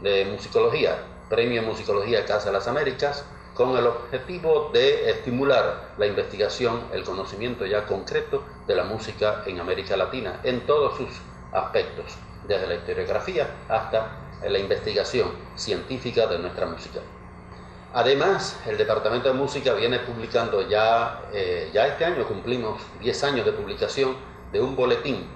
de musicología, Premio Musicología Casa de las Américas, con el objetivo de estimular la investigación, el conocimiento ya concreto de la música en América Latina, en todos sus aspectos, desde la historiografía hasta la investigación científica de nuestra música. Además, el Departamento de Música viene publicando ya este año cumplimos 10 años de publicación de un boletín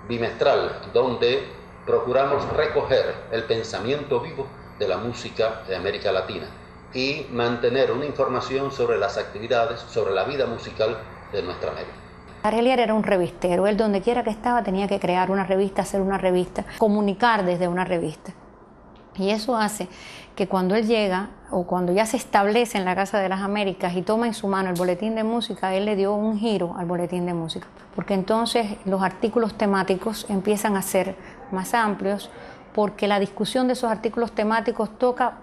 bimestral donde procuramos recoger el pensamiento vivo de la música de América Latina y mantener una información sobre las actividades, sobre la vida musical de nuestra América. Argelier era un revistero, él donde quiera que estaba tenía que crear una revista, hacer una revista, comunicar desde una revista. Y eso hace que cuando él llega o cuando ya se establece en la Casa de las Américas y toma en su mano el boletín de música, él le dio un giro al boletín de música, porque entonces los artículos temáticos empiezan a ser más amplios, porque la discusión de esos artículos temáticos toca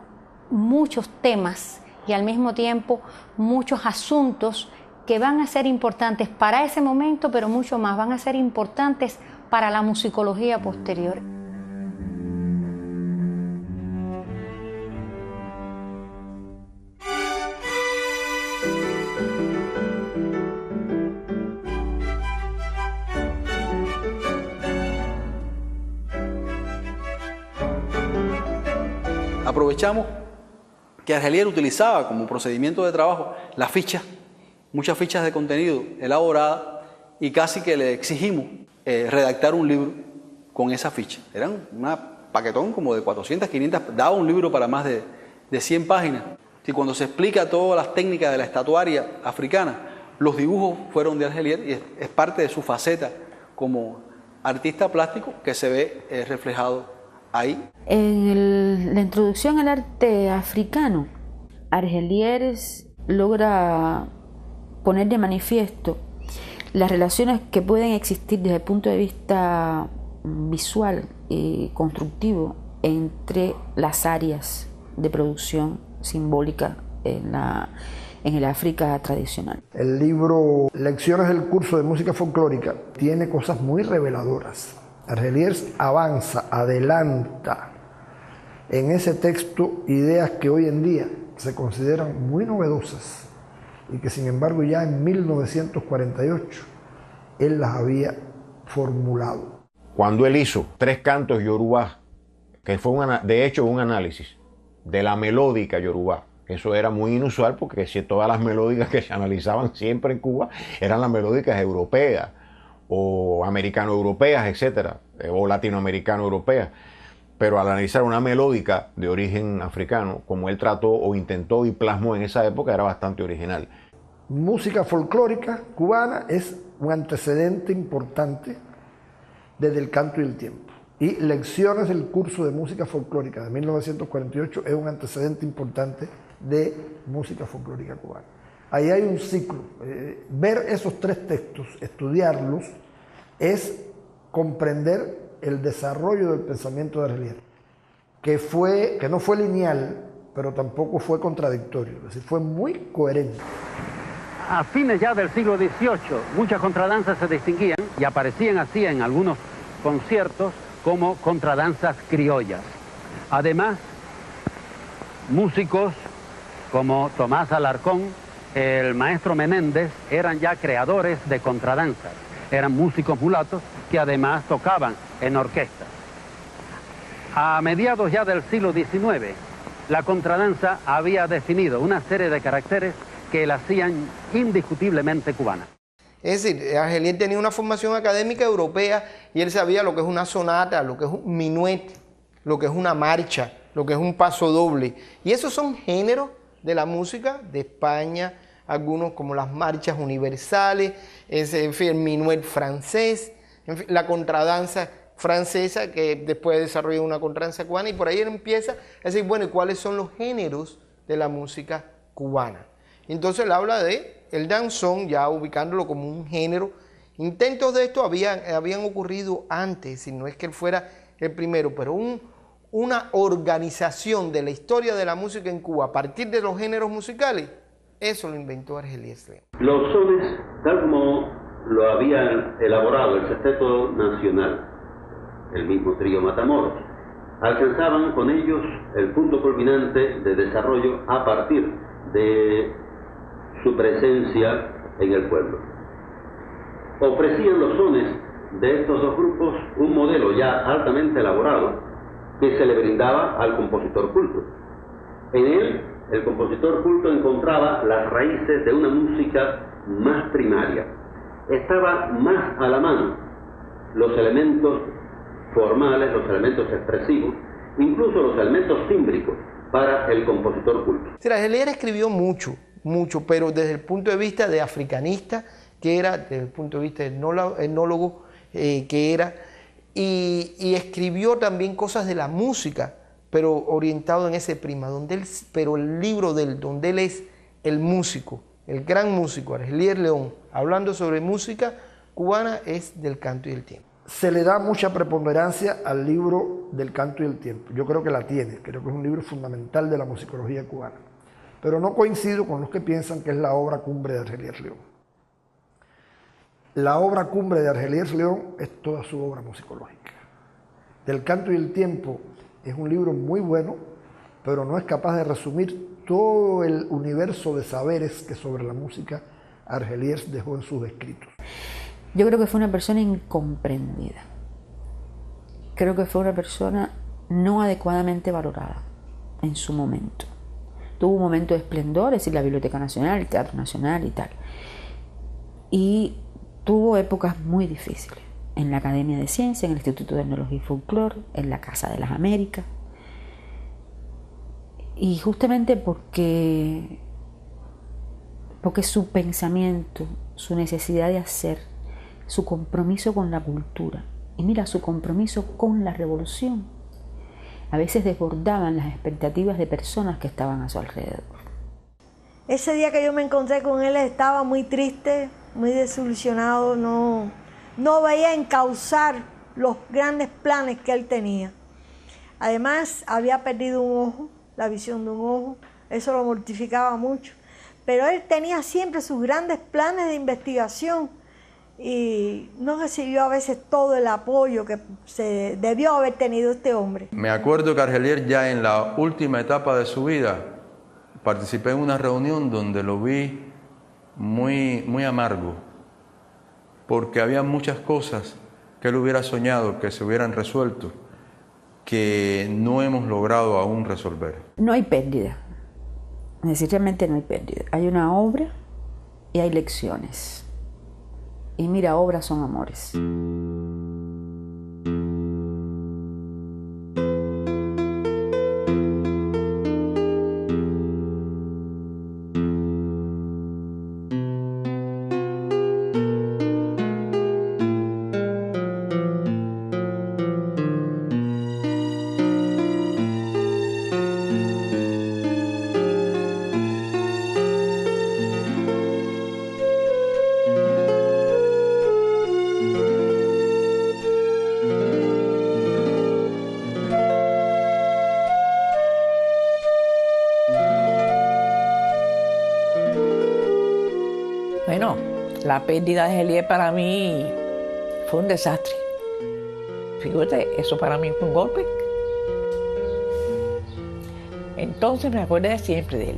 muchos temas y al mismo tiempo muchos asuntos que van a ser importantes para ese momento, pero mucho más, van a ser importantes para la musicología posterior. Aprovechamos que Argelier utilizaba como procedimiento de trabajo las fichas, muchas fichas de contenido elaboradas, y casi que le exigimos redactar un libro con esa ficha. Eran un paquetón como de 400, 500, daba un libro para más de 100 páginas. Y cuando se explica todas las técnicas de la estatuaria africana, los dibujos fueron de Argelier y es parte de su faceta como artista plástico que se ve reflejado ahí. En la introducción al arte africano, Argelier logra poner de manifiesto las relaciones que pueden existir desde el punto de vista visual y constructivo entre las áreas de producción simbólica en el África tradicional. El libro Lecciones del curso de música folclórica tiene cosas muy reveladoras. Argelier avanza, adelanta en ese texto ideas que hoy en día se consideran muy novedosas y que sin embargo ya en 1948 él las había formulado. Cuando él hizo 3 cantos yorubá, que fue de hecho un análisis de la melódica yorubá, eso era muy inusual porque todas las melódicas que se analizaban siempre en Cuba eran las melódicas europeas o americano-europeas, etcétera, o latinoamericano-europeas. Pero al analizar una melódica de origen africano, como él trató o intentó y plasmó en esa época, era bastante original. Música folclórica cubana es un antecedente importante desde el canto y el tiempo. Y Lecciones del curso de música folclórica de 1948 es un antecedente importante de música folclórica cubana. Ahí hay un ciclo. Ver esos 3 textos, estudiarlos, es comprender el desarrollo del pensamiento de Argelier, que no fue lineal, pero tampoco fue contradictorio, es decir, fue muy coherente. A fines ya del siglo XVIII, muchas contradanzas se distinguían y aparecían así en algunos conciertos como contradanzas criollas. Además, músicos como Tomás Alarcón, el maestro Menéndez, eran ya creadores de contradanzas. Eran músicos mulatos que además tocaban en orquestas. A mediados ya del siglo XIX, la contradanza había definido una serie de caracteres que la hacían indiscutiblemente cubana. Es decir, Argelier tenía una formación académica europea y él sabía lo que es una sonata, lo que es un minuet, lo que es una marcha, lo que es un paso doble. Y esos son géneros de la música de España, algunos como las marchas universales, en fin, el minuet francés, en fin, la contradanza francesa, que después desarrolla una contradanza cubana, y por ahí él empieza a decir, bueno, ¿y cuáles son los géneros de la música cubana? Entonces él habla de el danzón, ya ubicándolo como un género. Intentos de esto habían ocurrido antes, y no es que él fuera el primero, pero una organización de la historia de la música en Cuba a partir de los géneros musicales, eso lo inventó Argelier León. Los sones, tal como lo había elaborado el Sexteto Nacional, el mismo trío Matamoros, alcanzaban con ellos el punto culminante de desarrollo a partir de su presencia en el pueblo. Ofrecían los sones de estos dos grupos un modelo ya altamente elaborado que se le brindaba al compositor culto. En él, el compositor culto encontraba las raíces de una música más primaria. Estaba más a la mano los elementos formales, los elementos expresivos, incluso los elementos tímbricos para el compositor culto. Argelier escribió mucho, pero desde el punto de vista de africanista, que era, desde el punto de vista de etnólogo, que era, y escribió también cosas de la música, pero orientado en ese prima, pero el libro de él, donde él es el músico, el gran músico, Argelier León, hablando sobre música cubana, es del canto y el tiempo. Se le da mucha preponderancia al libro del canto y el tiempo. Yo creo que la tiene, creo que es un libro fundamental de la musicología cubana. Pero no coincido con los que piensan que es la obra cumbre de Argelier León. La obra cumbre de Argelier León es toda su obra musicológica. Del canto y el tiempo es un libro muy bueno, pero no es capaz de resumir todo el universo de saberes que sobre la música Argelier dejó en sus escritos. Yo creo que fue una persona incomprendida. Creo que fue una persona no adecuadamente valorada en su momento. Tuvo un momento de esplendor, es decir, la Biblioteca Nacional, el Teatro Nacional y tal. Y tuvo épocas muy difíciles. En la Academia de Ciencias, en el Instituto de Etnología y Folclore, en la Casa de las Américas. Y justamente porque su pensamiento, su necesidad de hacer, su compromiso con la cultura y mira, su compromiso con la revolución, a veces desbordaban las expectativas de personas que estaban a su alrededor. Ese día que yo me encontré con él estaba muy triste, muy desilusionado, no veía encauzar los grandes planes que él tenía. Además, había perdido un ojo, la visión de un ojo, eso lo mortificaba mucho. Pero él tenía siempre sus grandes planes de investigación y no recibió a veces todo el apoyo que se debió haber tenido este hombre. Me acuerdo que Argelier, ya en la última etapa de su vida, participé en una reunión donde lo vi muy amargo, porque había muchas cosas que él hubiera soñado que se hubieran resuelto, que no hemos logrado aún resolver. No hay pérdida, necesariamente no hay pérdida. Hay una obra y hay lecciones. Y mira, obras son amores. Bueno, la pérdida de Argelier para mí fue un desastre. Fíjate, eso para mí fue un golpe. Entonces me acordé siempre de él.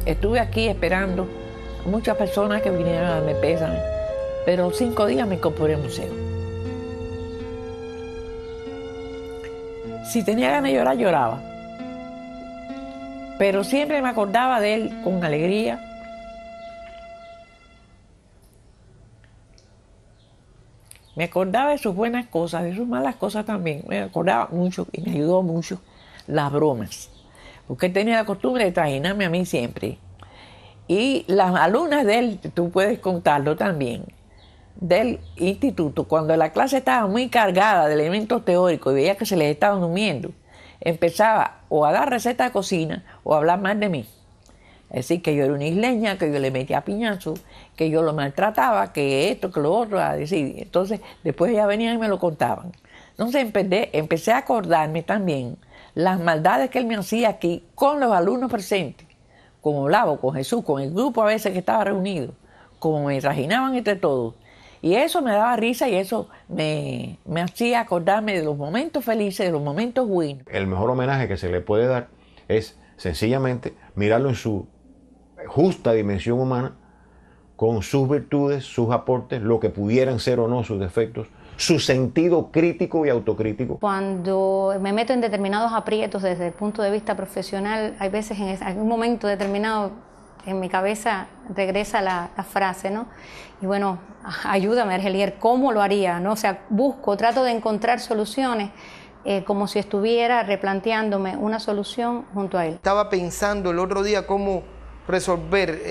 Estuve aquí esperando a muchas personas que vinieran a darme pésame, pero en 5 días me incorporé al museo. Si tenía ganas de llorar, lloraba. Pero siempre me acordaba de él con alegría Me acordaba de sus buenas cosas, de sus malas cosas también. Me acordaba mucho y me ayudó mucho las bromas. Porque él tenía la costumbre de trajinarme a mí siempre. Y las alumnas de él, tú puedes contarlo también, del instituto, cuando la clase estaba muy cargada de elementos teóricos y veía que se les estaba durmiendo, empezaba o a dar recetas de cocina o a hablar mal de mí. Es decir, que yo era una isleña, que yo le metía piñazos, que yo lo maltrataba, que esto, que lo otro, a decir. Entonces, después ya venían y me lo contaban. Entonces empecé a acordarme también las maldades que él me hacía aquí con los alumnos presentes, con Olavo, con Jesús, con el grupo a veces que estaba reunido, como me trajinaban entre todos. Y eso me daba risa y eso me hacía acordarme de los momentos felices, de los momentos buenos. El mejor homenaje que se le puede dar es sencillamente mirarlo en su justa dimensión humana, con sus virtudes, sus aportes, lo que pudieran ser o no sus defectos, su sentido crítico y autocrítico. Cuando me meto en determinados aprietos desde el punto de vista profesional, hay veces en algún momento determinado en mi cabeza regresa la frase, ¿no? Y bueno, ayúdame, Argelier, ¿cómo lo haría? ¿No? O sea, trato de encontrar soluciones como si estuviera replanteándome una solución junto a él. Estaba pensando el otro día cómo resolver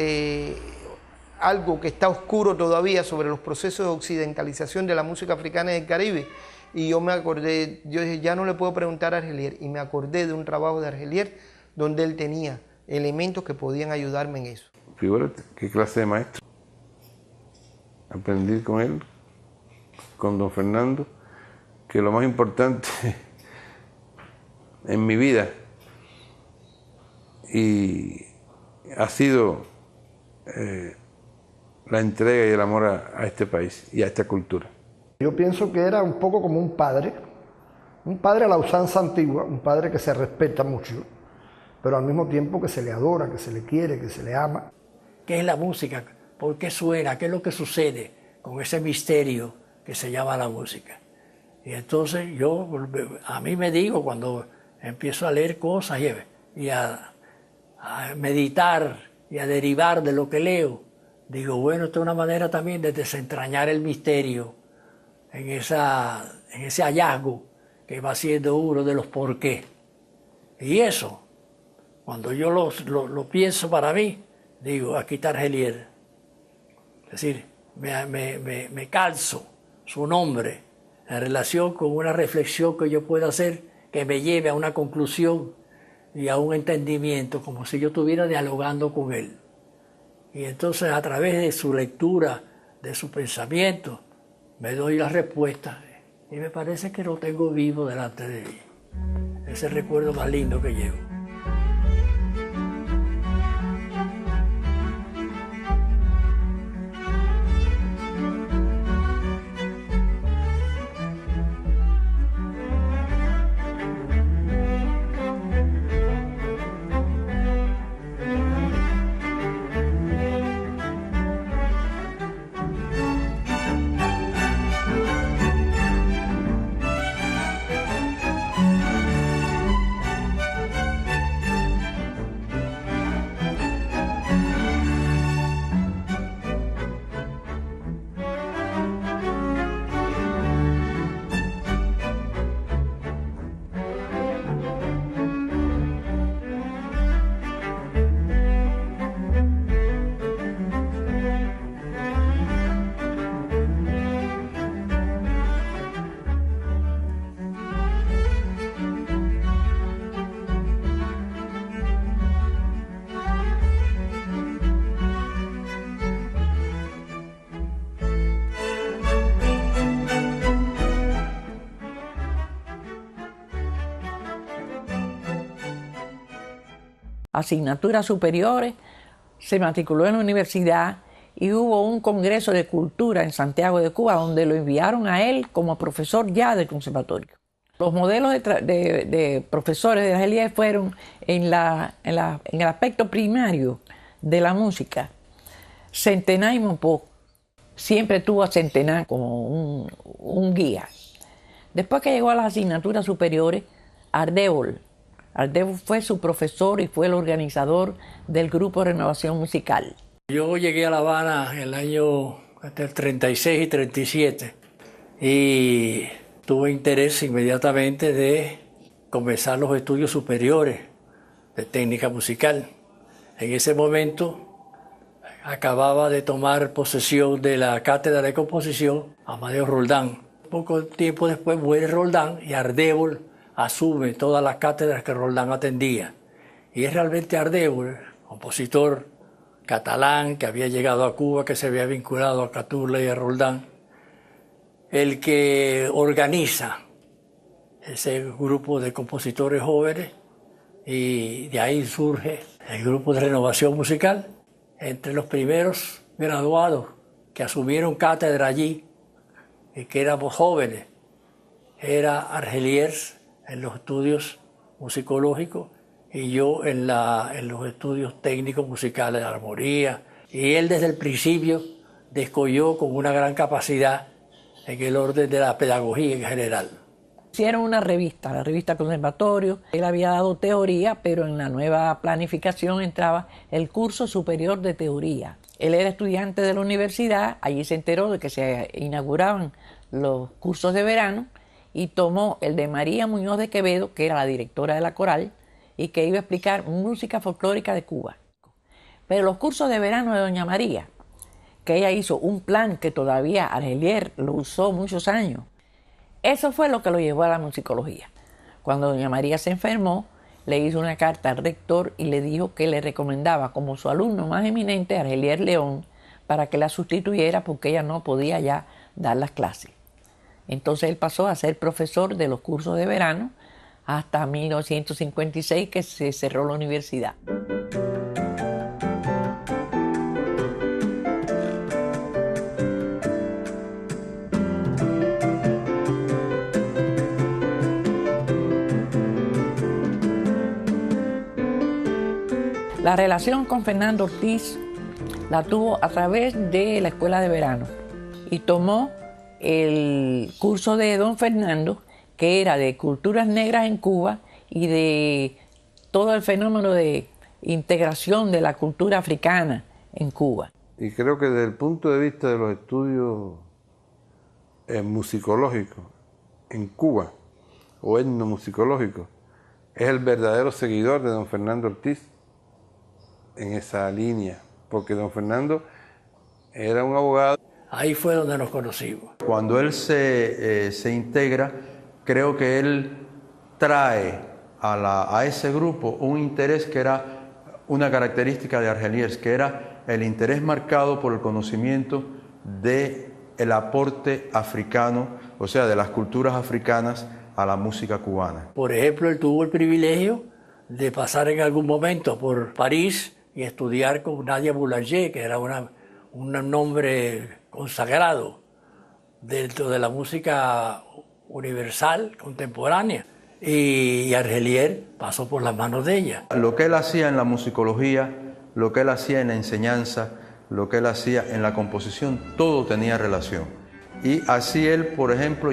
algo que está oscuro todavía sobre los procesos de occidentalización de la música africana en el Caribe. Y yo me acordé, yo dije, ya no le puedo preguntar a Argelier. Y me acordé de un trabajo de Argelier donde él tenía elementos que podían ayudarme en eso. Figúrate, qué clase de maestro. Aprendí con él, con don Fernando, que lo más importante en mi vida y ha sido la entrega y el amor a este país y a esta cultura. Yo pienso que era un poco como un padre a la usanza antigua, un padre que se respeta mucho, pero al mismo tiempo que se le adora, que se le quiere, que se le ama. ¿Qué es la música? ¿Por qué suena? ¿Qué es lo que sucede con ese misterio que se llama la música? Y entonces a mí me digo, cuando empiezo a leer cosas y a meditar y a derivar de lo que leo, digo, bueno, esta es una manera también de desentrañar el misterio en ese hallazgo que va siendo uno de los por qué. Y eso, cuando yo lo pienso para mí, digo, aquí está Argelier. Es decir, me calzo su nombre en relación con una reflexión que yo pueda hacer que me lleve a una conclusión y a un entendimiento, como si yo estuviera dialogando con él. Y entonces a través de su lectura, de su pensamiento, me doy la respuesta y me parece que lo tengo vivo delante de mí. Es el recuerdo más lindo que llevo. Asignaturas superiores, se matriculó en la universidad y hubo un congreso de cultura en Santiago de Cuba donde lo enviaron a él como profesor ya del conservatorio. Los modelos de profesores de Argelier fueron en el aspecto primario de la música. Centenar y Monpó siempre tuvo a Centenar como un guía. Después que llegó a las asignaturas superiores, Ardévol fue su profesor y fue el organizador del grupo Renovación Musical. Yo llegué a La Habana en el año entre el 36 y 37 y tuve interés inmediatamente de comenzar los estudios superiores de técnica musical. En ese momento acababa de tomar posesión de la cátedra de composición Amadeo Roldán. Poco tiempo después muere Roldán y Ardébol asume todas las cátedras que Roldán atendía. Y es realmente Ardébol, compositor catalán que había llegado a Cuba, que se había vinculado a Catulle y a Roldán, el que organiza ese grupo de compositores jóvenes, y de ahí surge el grupo de renovación musical. Entre los primeros graduados que asumieron cátedra allí, y que éramos jóvenes, era Argeliers en los estudios musicológicos y yo en los estudios técnicos musicales de armonía. Y él desde el principio descolló con una gran capacidad en el orden de la pedagogía en general. Hicieron una revista, la revista Conservatorio. Él había dado teoría, pero en la nueva planificación entraba el curso superior de teoría. Él era estudiante de la universidad, allí se enteró de que se inauguraban los cursos de verano y tomó el de María Muñoz de Quevedo, que era la directora de la coral, y que iba a explicar música folclórica de Cuba. Pero los cursos de verano de doña María, que ella hizo un plan que todavía Argeliers lo usó muchos años, eso fue lo que lo llevó a la musicología. Cuando doña María se enfermó, le hizo una carta al rector y le dijo que le recomendaba como su alumno más eminente a Argeliers León para que la sustituyera porque ella no podía ya dar las clases. Entonces él pasó a ser profesor de los cursos de verano hasta 1956, que se cerró la universidad. La relación con Fernando Ortiz la tuvo a través de la escuela de verano y tomó el curso de don Fernando, que era de culturas negras en Cuba y de todo el fenómeno de integración de la cultura africana en Cuba. Y creo que desde el punto de vista de los estudios musicológicos en Cuba, o etnomusicológicos, es el verdadero seguidor de don Fernando Ortiz en esa línea, porque don Fernando era un abogado. Ahí fue donde nos conocimos. Cuando él se integra, creo que él trae a ese grupo un interés que era una característica de Argeliers, que era el interés marcado por el conocimiento del aporte africano, o sea, de las culturas africanas a la música cubana. Por ejemplo, él tuvo el privilegio de pasar en algún momento por París y estudiar con Nadia Boulanger, que era un nombre consagrado dentro de la música universal, contemporánea. Y Argeliers pasó por las manos de ella. Lo que él hacía en la musicología, lo que él hacía en la enseñanza, lo que él hacía en la composición, todo tenía relación. Y así él, por ejemplo,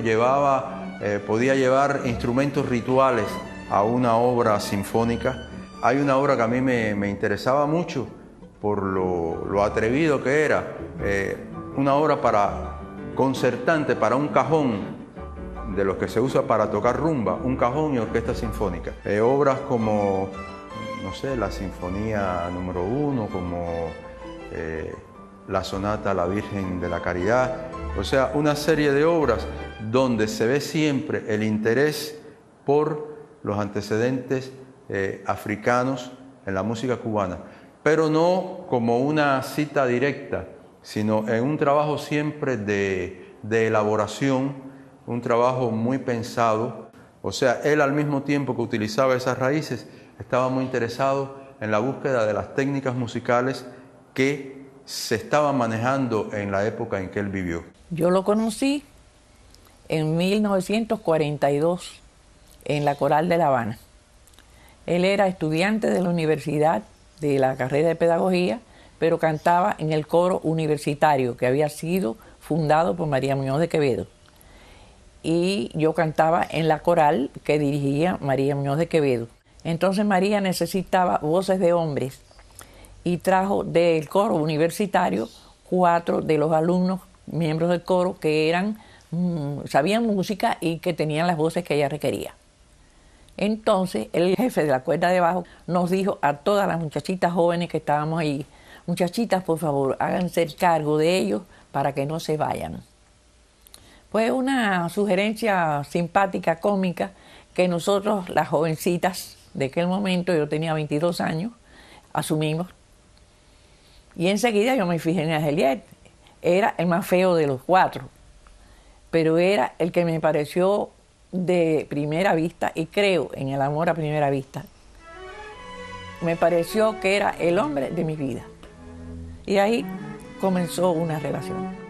podía llevar instrumentos rituales a una obra sinfónica. Hay una obra que a mí me interesaba mucho por lo atrevido que era, una obra concertante para un cajón, de los que se usa para tocar rumba, un cajón y orquesta sinfónica. Obras como, no sé, la Sinfonía número 1, como la Sonata a la Virgen de la Caridad, o sea, una serie de obras donde se ve siempre el interés por los antecedentes africanos en la música cubana, pero no como una cita directa, sino en un trabajo siempre de elaboración, un trabajo muy pensado. O sea, él al mismo tiempo que utilizaba esas raíces, estaba muy interesado en la búsqueda de las técnicas musicales que se estaban manejando en la época en que él vivió. Yo lo conocí en 1942 en la Coral de La Habana. Él era estudiante de la universidad, de la carrera de pedagogía, pero cantaba en el coro universitario que había sido fundado por María Muñoz de Quevedo. Y yo cantaba en la coral que dirigía María Muñoz de Quevedo. Entonces María necesitaba voces de hombres y trajo del coro universitario 4 de los alumnos, miembros del coro, que eran sabían música y que tenían las voces que ella requería. Entonces el jefe de la cuerda de bajo nos dijo a todas las muchachitas jóvenes que estábamos ahí: muchachitas, por favor, háganse el cargo de ellos para que no se vayan. Fue una sugerencia simpática, cómica, que nosotros, las jovencitas de aquel momento, yo tenía 22 años, asumimos. Y enseguida yo me fijé en Argelier. Era el más feo de los cuatro, pero era el que me pareció de primera vista, y creo en el amor a primera vista. Me pareció que era el hombre de mi vida. Y ahí comenzó una relación.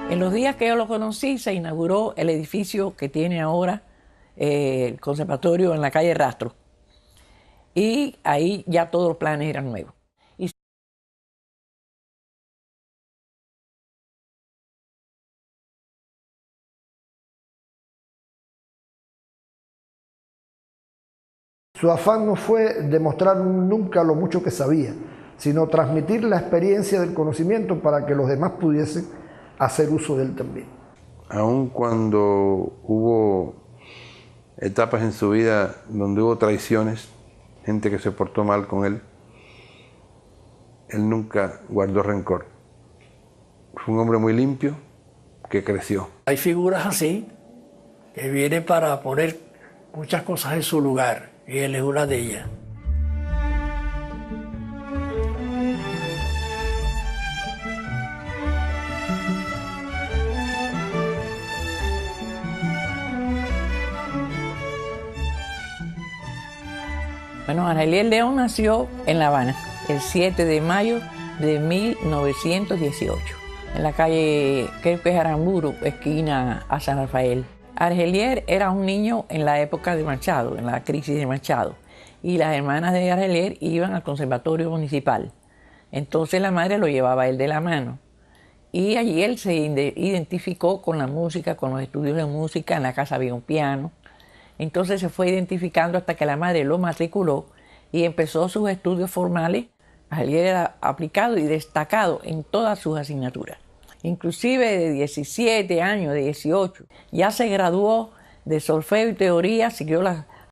En los días que yo lo conocí se inauguró el edificio que tiene ahora el conservatorio en la calle Rastro. Y ahí ya todos los planes eran nuevos. Su afán no fue demostrar nunca lo mucho que sabía, sino transmitir la experiencia del conocimiento para que los demás pudiesen hacer uso de él también. Aun cuando hubo etapas en su vida donde hubo traiciones, gente que se portó mal con él nunca guardó rencor. Fue un hombre muy limpio que creció. Hay figuras así que vienen para poner muchas cosas en su lugar, y él es una de ellas. Bueno, Argelier León nació en La Habana el 7 de mayo de 1918, en la calle, creo que es Aramburu, esquina a San Rafael. Argelier era un niño en la época de Machado, en la crisis de Machado, y las hermanas de Argelier iban al conservatorio municipal. Entonces la madre lo llevaba a él de la mano, y allí él se identificó con la música, con los estudios de música. En la casa había un piano. Entonces se fue identificando hasta que la madre lo matriculó y empezó sus estudios formales. Argelier era aplicado y destacado en todas sus asignaturas. Inclusive de 17 años, de 18, ya se graduó de solfeo y teoría, siguió